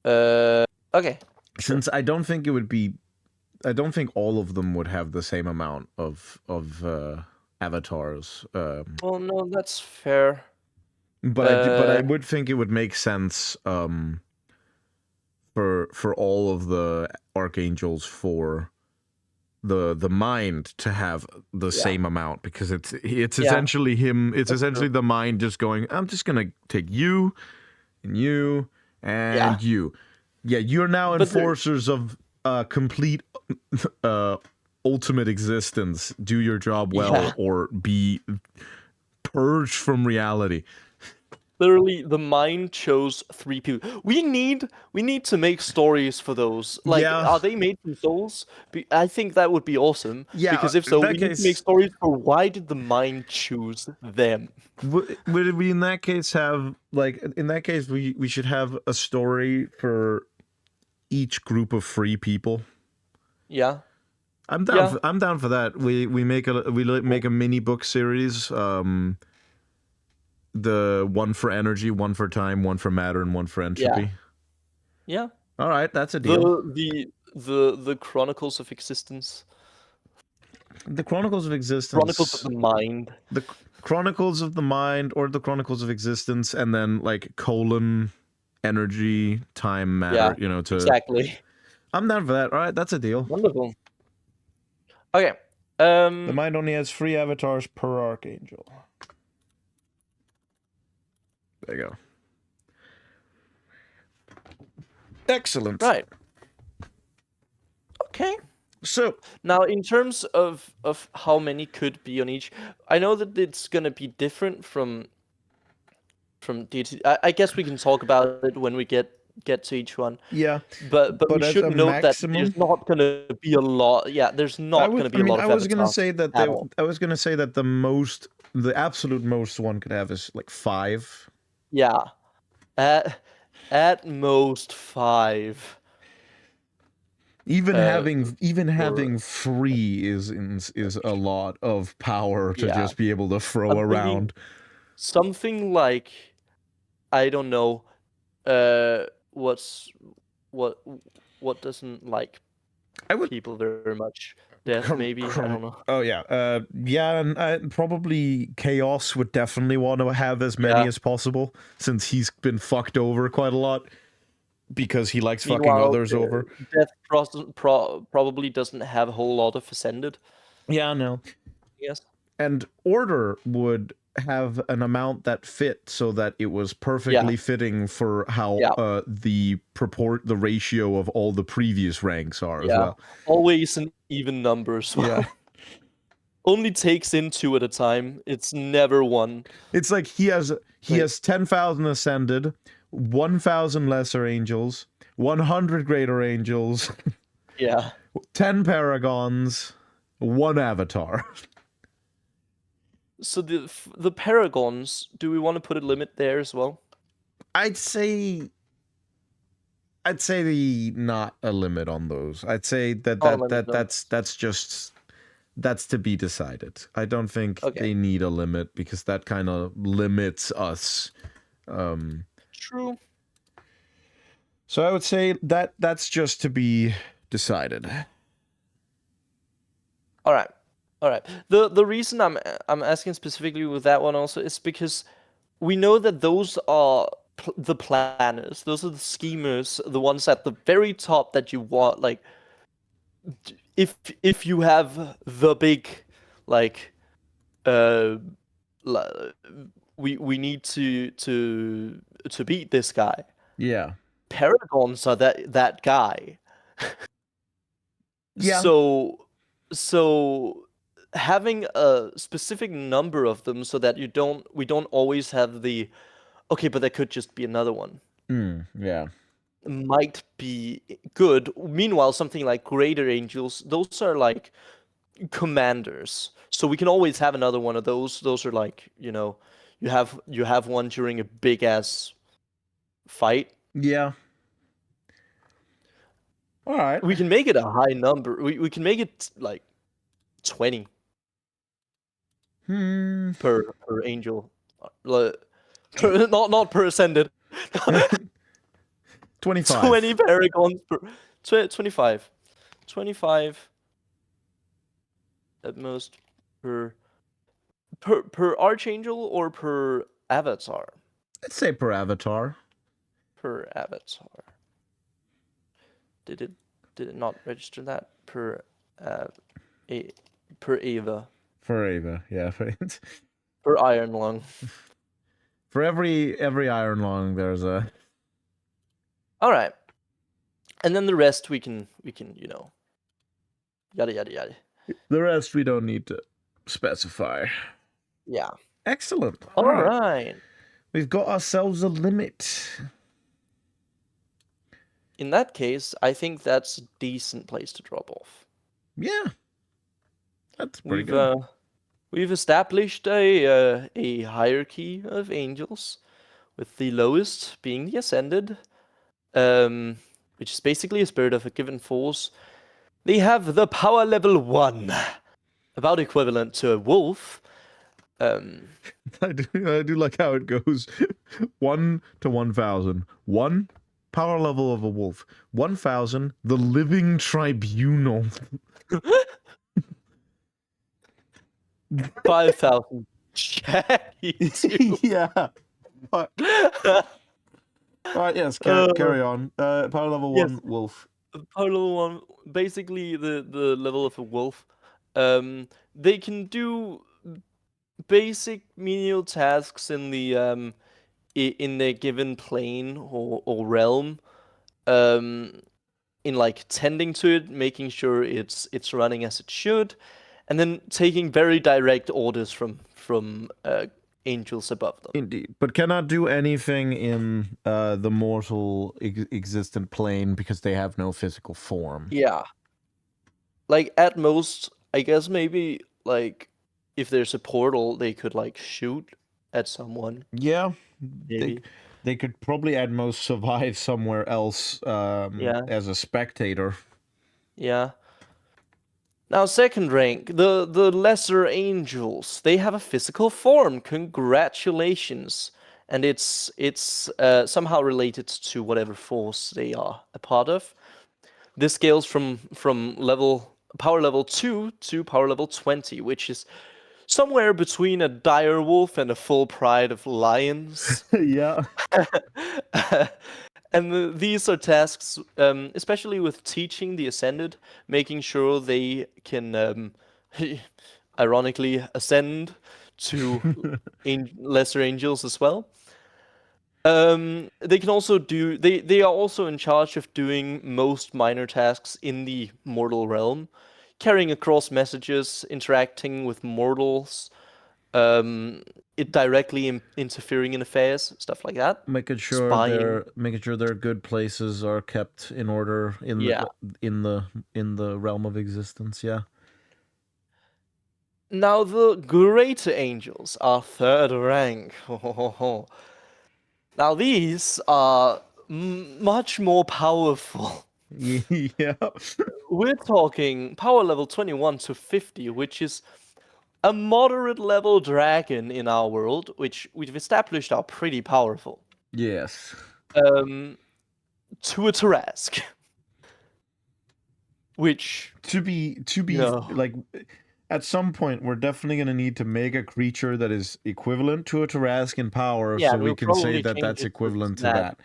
Okay. Since I don't think it would be, I don't think all of them would have the same amount of avatars. Well, no, that's fair. But I would think it would make sense for all of the archangels for the mind to have the same amount because it's essentially him. It's essentially the mind just going, I'm just gonna take you and you and you. Yeah, you're now enforcers of complete ultimate existence. Do your job well or be purged from reality. Literally, the mind chose 3 people. We need to make stories for those. Like, Yeah. are they made from souls? I think that would be awesome. Yeah, Because if in so, that we need to make case, stories for why did the mind choose them? would we in that case have like in that case we should have a story for each group of free people? Yeah. I'm down. Yeah. I'm down for that. We make a mini book series. The one for energy, one for time, one for matter, and one for entropy. Yeah. All right, that's a deal. The Chronicles of Existence. The Chronicles of Existence. Chronicles of the Mind. The Chronicles of the Mind, or the Chronicles of Existence, and then like colon, energy, time, matter. Yeah, To exactly. I'm down for that. All right, that's a deal. Wonderful. Okay. The mind only has 3 avatars per archangel. There you go. Excellent. Right. Okay. So now, in terms of how many could be on each, I know that it's gonna be different from DT. I guess we can talk about it when we get to each one. Yeah, but we as should a note maximum, that there's not gonna be a lot. Yeah, there's not gonna be a lot of I was gonna say that I was gonna say that the absolute most one could have is like 5. Yeah, at most 5. Even having 3 is a lot of power to just be able to throw around. Something like, I don't know, what doesn't like people very much? Death, maybe. I don't know. Oh yeah, and probably Chaos would definitely want to have as many as possible, since he's been fucked over quite a lot because he likes fucking others over. Death probably doesn't have a whole lot of ascended. Yeah, no. Yes. And Order would have an amount that fit so that it was perfectly fitting for how the ratio of all the previous ranks are as well. Always an even number as well. Yeah. Only takes in 2 at a time. It's never 1. It's like he has 10,000 ascended, 1,000 lesser angels, 100 greater angels. Yeah. 10 paragons, 1 avatar. So the paragons, do we want to put a limit there as well? I'd say not a limit on those. I'd say that's to be decided. I don't think they need a limit, because that kind of limits us. True. So I would say that's just to be decided. All right. The reason I'm asking specifically with that one also is because we know that those are the planners. Those are the schemers, the ones at the very top that you want. Like, if you have the big, like, we need to beat this guy. Yeah. Paragons are that guy. Yeah. So having a specific number of them so that we don't always have the, okay, but there could just be another one. Yeah. Might be good. Meanwhile, something like greater angels, those are like commanders. So we can always have another one of those. Those are like, you have one during a big ass fight. Yeah. All right. We can make it a high number. We can make it like 20 per angel. Not per ascended. 25. 20 paragons per 25. 25 at most per archangel or per avatar? Let's say per avatar. Per avatar. Did it not register that per Ava? For Ava, yeah. Per Iron Lung. For every Iron Lung, there's a. All right, and then the rest we can yada yada yada. The rest we don't need to specify. Yeah. Excellent. All right. We've got ourselves a limit. In that case, I think that's a decent place to drop off. Yeah. That's pretty We've good. we've established a hierarchy of angels, with the lowest being the ascended, which is basically a spirit of a given force. They have the power level 1, about equivalent to a wolf. I do like how it goes 1 to 1,000. 1, power level of a wolf. 1,000, the living tribunal. 5,000 shaggy too. Yeah. But, alright, yes, carry on. Power level 1, Yes, wolf. power level 1, basically the level of a wolf. They can do basic menial tasks in the given plane or realm. In like tending to it, making sure it's running as it should, and then taking very direct orders from angels above them. Indeed. But cannot do anything in the mortal existent plane because they have no physical form. Yeah. Like at most, I guess maybe like if there's a portal, they could like shoot at someone. Yeah. Maybe. They could probably at most survive somewhere else Yeah. as a spectator. Yeah. Now, second rank, the lesser angels. They have a physical form. Congratulations. And it's somehow related to whatever force they are a part of. This scales from power level 2 to power level 20, which is somewhere between a dire wolf and a full pride of lions. Yeah. And these are tasks, especially with teaching the ascended, making sure they can, ironically, ascend to lesser angels as well. They can also do. They are also in charge of doing most minor tasks in the mortal realm, carrying across messages, interacting with mortals, it directly interfering in affairs, stuff like that. Making sure Spying. their good places are kept in order Yeah. in the realm of existence. Yeah. Now the greater angels are third rank. Now these are much more powerful. Yeah. We're talking power level 21 to 50, which is a moderate level dragon in our world, which we've established are pretty powerful. Yes. To a Tarask. Which To be Yeah. like at some point we're definitely going to need to make a creature that is equivalent to a Tarask in power Yeah, so and we we'll can say probably that change that's it to equivalent to that. that.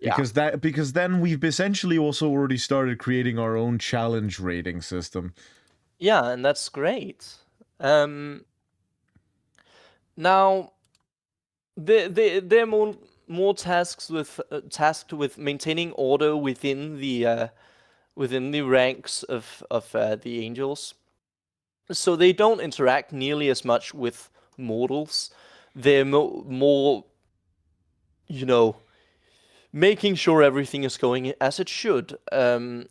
Yeah. Because then we've essentially also already started creating our own challenge rating system. Yeah, and that's great. Now they're more tasked with maintaining order within the ranks of the angels. So they don't interact nearly as much with mortals. They're more, making sure everything is going as it should. And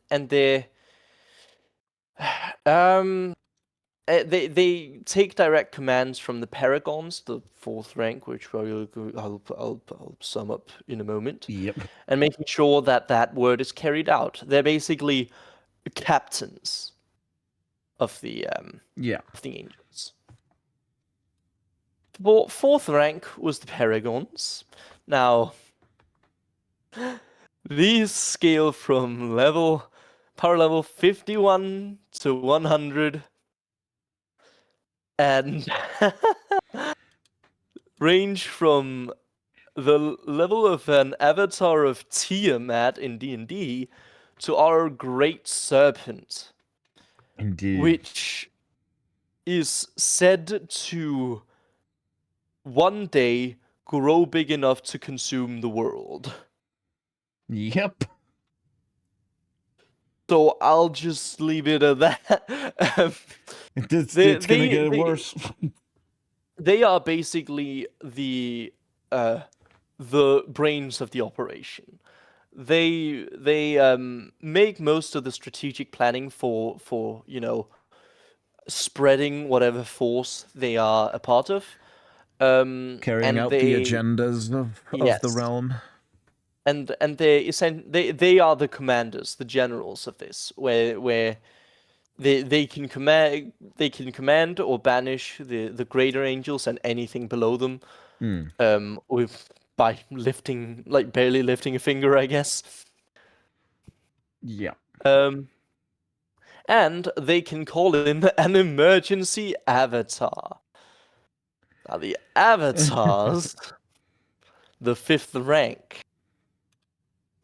um, they take direct commands from the paragons, the fourth rank, which I'll sum up in a moment, Yep. and making sure that word is carried out. They're basically captains of the Yeah. angels. Fourth rank was the paragons. Now, these scale from power level 51 to 100, and range from the level of an avatar of Tiamat in D&D to our great serpent, Indeed. which is said to one day grow big enough to consume the world. Yep. So I'll just leave it at that. It's gonna get worse. they are basically the brains of the operation. They make most of the strategic planning for spreading whatever force they are a part of. Carrying And out the they agendas of the yes, realm. and they are the commanders, the generals of this, where they can command or banish the greater angels and anything below them, with by lifting, like barely lifting a finger, I guess. Yeah. And they can call in an emergency avatar. Now the avatars, the fifth rank,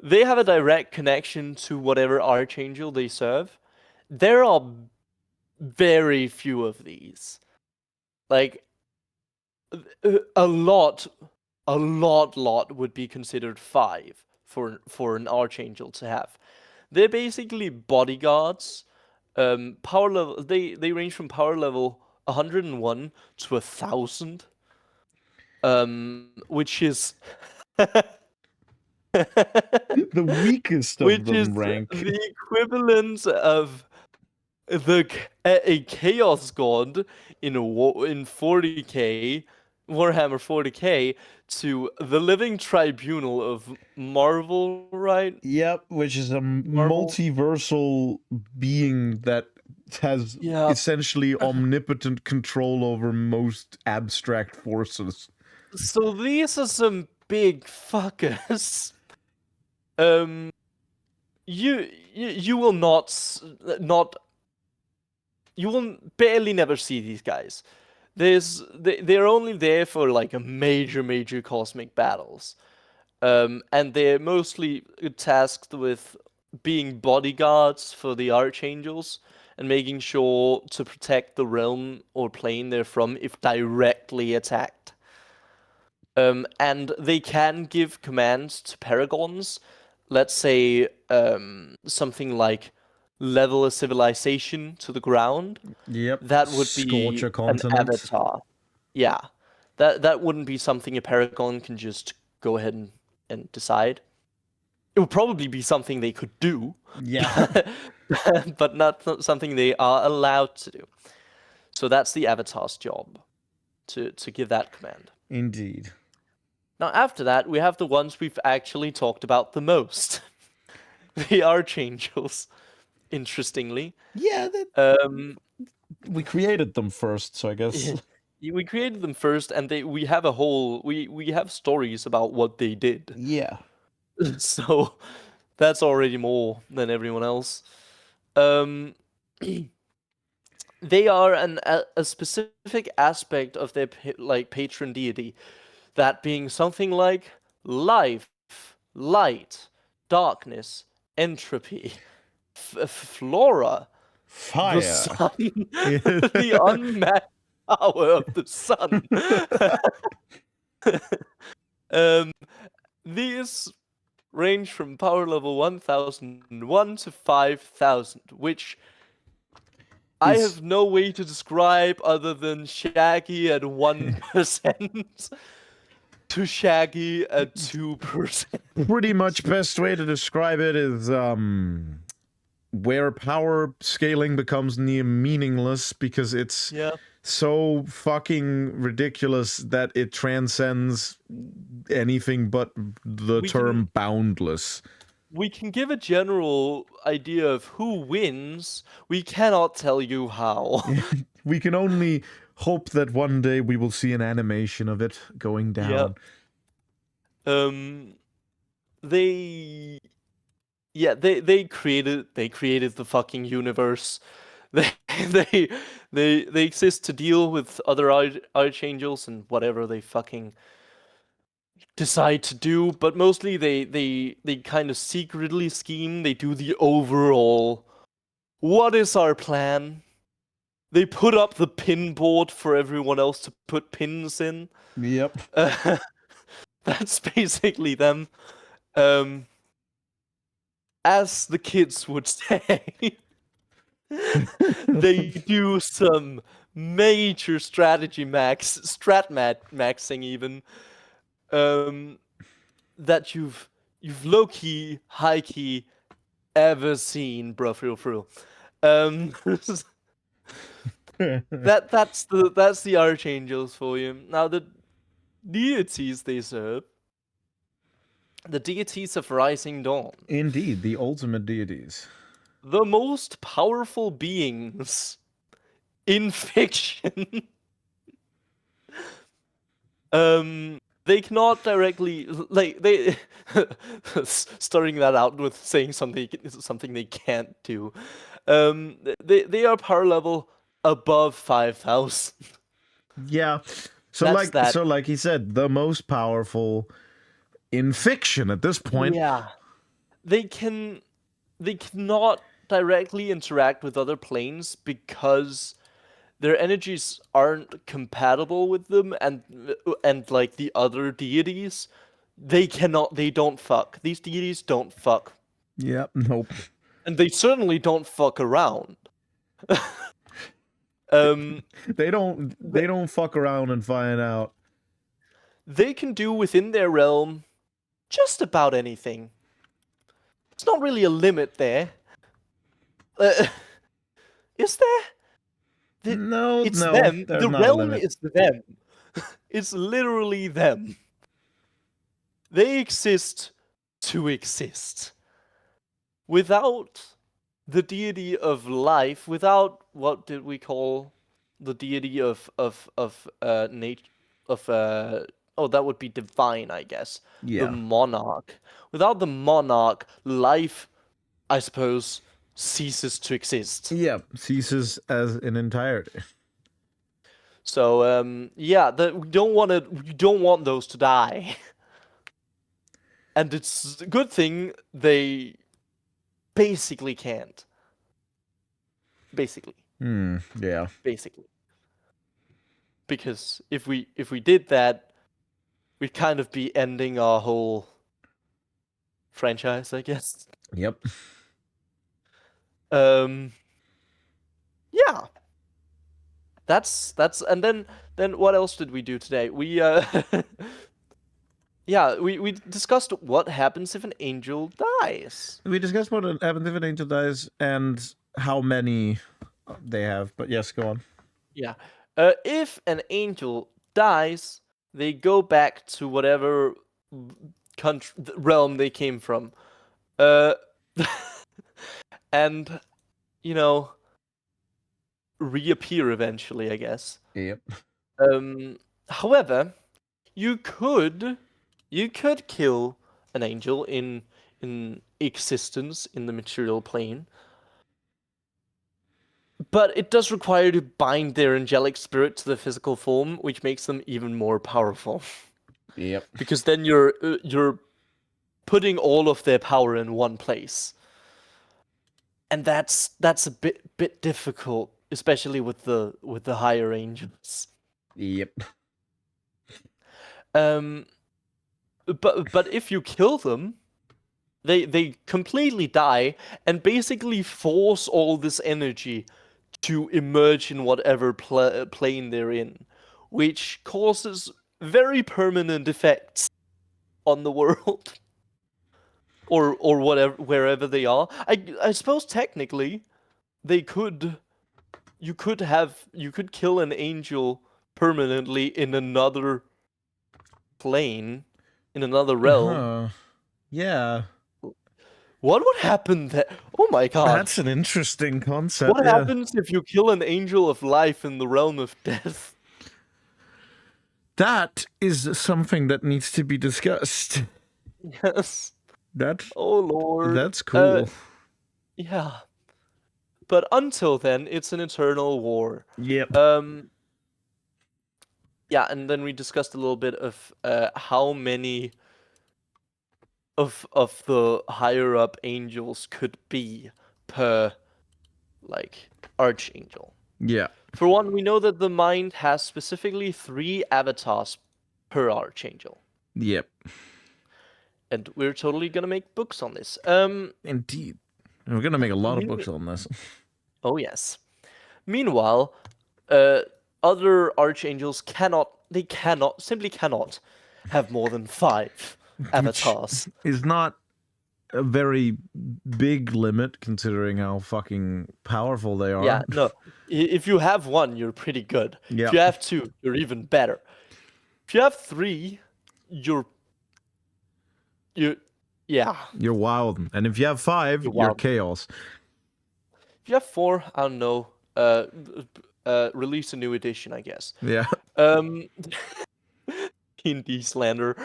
they have a direct connection to whatever archangel they serve. There are very few of these. Like a lot would be considered 5 for an archangel to have. They're basically bodyguards. Power level, they range from power level 101 to 1,000. Which is The weakest of which is them rank. the equivalent of a chaos god in 40k, Warhammer 40k, to the living tribunal of Marvel, right? Yep, which is a Marvel. multiversal being that has Yeah. essentially omnipotent control over most abstract forces. So these are some big fuckers. Um, you will not you will barely never see these guys. They're only there for like a major cosmic battles. And they're mostly tasked with being bodyguards for the archangels and making sure to protect the realm or plane they're from if directly attacked. And they can give commands to paragons. Let's say something like level a civilization to the ground. Yep, That would scorch be a an continent. avatar. Yeah. That wouldn't be something a paragon can just go ahead and decide. It would probably be something they could do. Yeah. But not something they are allowed to do. So that's the avatar's job, to give that command. Indeed. Now after that, we have the ones we've actually talked about the most. The archangels, interestingly. Yeah, we created them first, so I guess. We created them first, and we have a whole we have stories about what they did. Yeah. So that's already more than everyone else. Um, they are a specific aspect of their patron deity, that being something like life, light, darkness, entropy, flora, the Fire. sun, the unmatched power of the sun. These range from power level 1001 to 5,000, which I have no way to describe other than Shaggy at 1% to Shaggy at 2%. Pretty much best way to describe it is where power scaling becomes near meaningless because it's so fucking ridiculous that it transcends anything but the term boundless. We can give a general idea of who wins. We cannot tell you how. We can only hope that one day we will see an animation of it going down. They created the fucking universe. They exist to deal with other archangels and whatever they fucking decide to do, but mostly they kind of secretly scheme. They do the overall, what is our plan? They put up the pin board for everyone else to put pins in. Yep. That's basically them. As the kids would say, they do some major strategy maxing even, that you've low key, high key ever seen, bro, for real. That's the archangels for you. Now the deities they serve, the deities of Rising Dawn, Indeed, the ultimate deities. the most powerful beings in fiction. They cannot directly like they starting that out with saying something they can't do. They are power level above 5,000. Yeah. So That's that. like he said, the most powerful in fiction at this point. Yeah. They cannot directly interact with other planes because their energies aren't compatible with them, and like the other deities, they don't fuck. These deities don't fuck. Yep, nope. And they certainly don't fuck around. um They don't fuck around and find out. they can do within their realm just about anything. It's not really a limit there. Is there? No, It's no, them. there's The not a realm limit. is them. It's literally them. They exist to exist. Without the deity of life, without what did we call the deity of nature of oh, that would be divine, I guess. Yeah. The monarch. Without the monarch, life, I suppose, ceases to exist. Yeah, ceases as an entirety. So yeah, we don't want those to die. And it's a good thing they basically can't. Basically. Yeah. Basically. Because if we did that, we'd kind of be ending our whole franchise, I guess. Yep. Yeah. That's and then what else did we do today? We yeah, we discussed what happens if an angel dies. We discussed what happens if an angel dies and how many they have, but yes, go on. Yeah. If an angel dies, they go back to whatever realm they came from. And you know, reappear eventually, I guess. Yep. However, you could kill an angel in existence in the material plane, but it does require you to bind their angelic spirit to the physical form, which makes them even more powerful. Yep. Because then you're putting all of their power in one place, and that's a bit difficult, especially with the higher angels. Yep. But if you kill them, they completely die and basically force all this energy to emerge in whatever plane they're in, which causes very permanent effects on the world. or whatever, wherever they are. I suppose technically they could you could kill an angel permanently in another plane, in another realm. Yeah. What would happen there? Oh my god. That's an interesting concept. What yeah. happens if you kill an angel of life in the realm of death? That is something that needs to be discussed. Yes. That's Oh lord. That's cool. Yeah. But until then, it's an eternal war. Yep. Yeah, and then we discussed a little bit of how many of the higher up angels could be per like archangel. Yeah. For one, we know that the mind has specifically 3 avatars per archangel. Yep. And we're totally gonna make books on this. Indeed. We're gonna make a lot of books on this. Oh yes. Meanwhile, other archangels simply cannot have more than 5 avatars. Is not a very big limit considering how fucking powerful they are. Yeah, no. If you have 1, you're pretty good. Yeah. If you have 2, you're even better. If you have 3, you're yeah. You're wild. And if you have 5, You're you're wild. chaos. If you have 4, I don't know. Release a new edition, I guess. Yeah. Indie slander.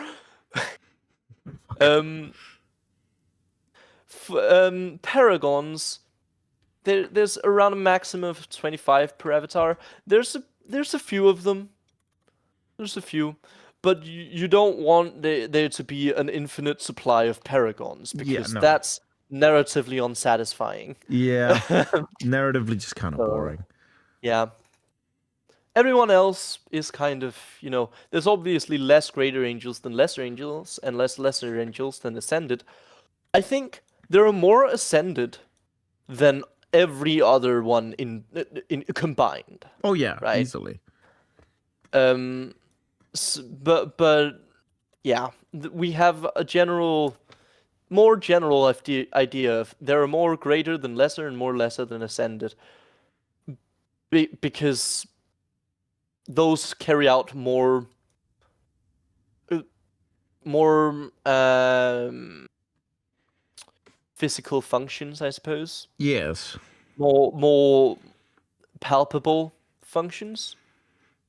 Paragons. There's around a maximum of 25 per avatar. There's a few of them. There's a few, but you don't want there to be an infinite supply of paragons because no. that's narratively unsatisfying. Yeah. Narratively just kind of boring. Yeah. Everyone else is kind of, there's obviously less greater angels than lesser angels and less lesser angels than ascended. I think there are more ascended than every other one in combined. Oh yeah, right? easily. But yeah, we have a more general idea of there are more greater than lesser and more lesser than ascended, because those carry out more physical functions, I suppose. Yes. More palpable functions.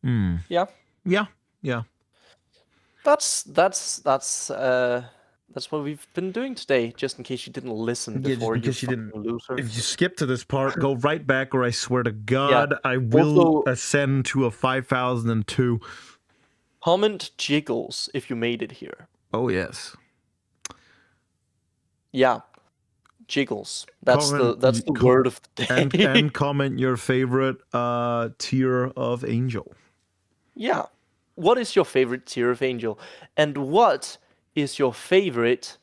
Yeah. Yeah. Yeah. That's what we've been doing today, just in case you didn't listen before. Just in case you didn't. Loser. If you skip to this part, go right back, or I swear to God, I will ascend to a 5002. Comment jiggles if you made it here. Oh yes. Yeah, jiggles. That's the word of the day. And comment your favorite tier of angel. Yeah. What is your favorite tier of angel? And what is your favorite...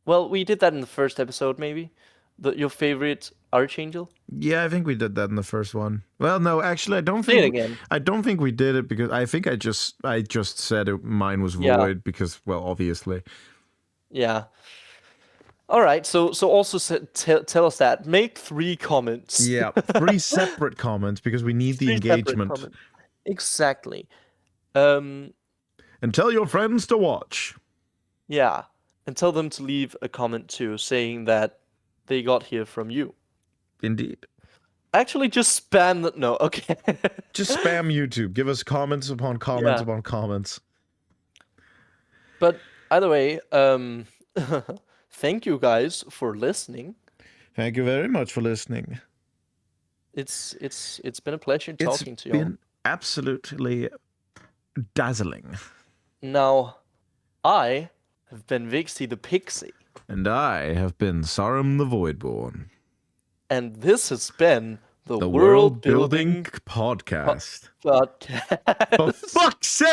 Well, we did that in the first episode, maybe. Your favorite archangel? Yeah, I think we did that in the first one. Well, no, actually, I don't think we did it because I think I just said mine was void because, well, obviously. Yeah. All right. So also tell us that. Make 3 comments. Yeah, 3 separate comments because we need the engagement. Exactly. And tell your friends to watch. Yeah, and tell them to leave a comment too, saying that they got here from you. Indeed. Actually, just spam the... No, okay. Just spam YouTube. Give us comments upon comments upon comments. But either way, thank you guys for listening. Thank you very much for listening. It's been a pleasure talking to you. It's been absolutely dazzling. Now, I have been Vixie the Pixie. And I have been Sarum the Voidborn. And this has been the Worldbuilding podcast. podcast. For fuck's sake!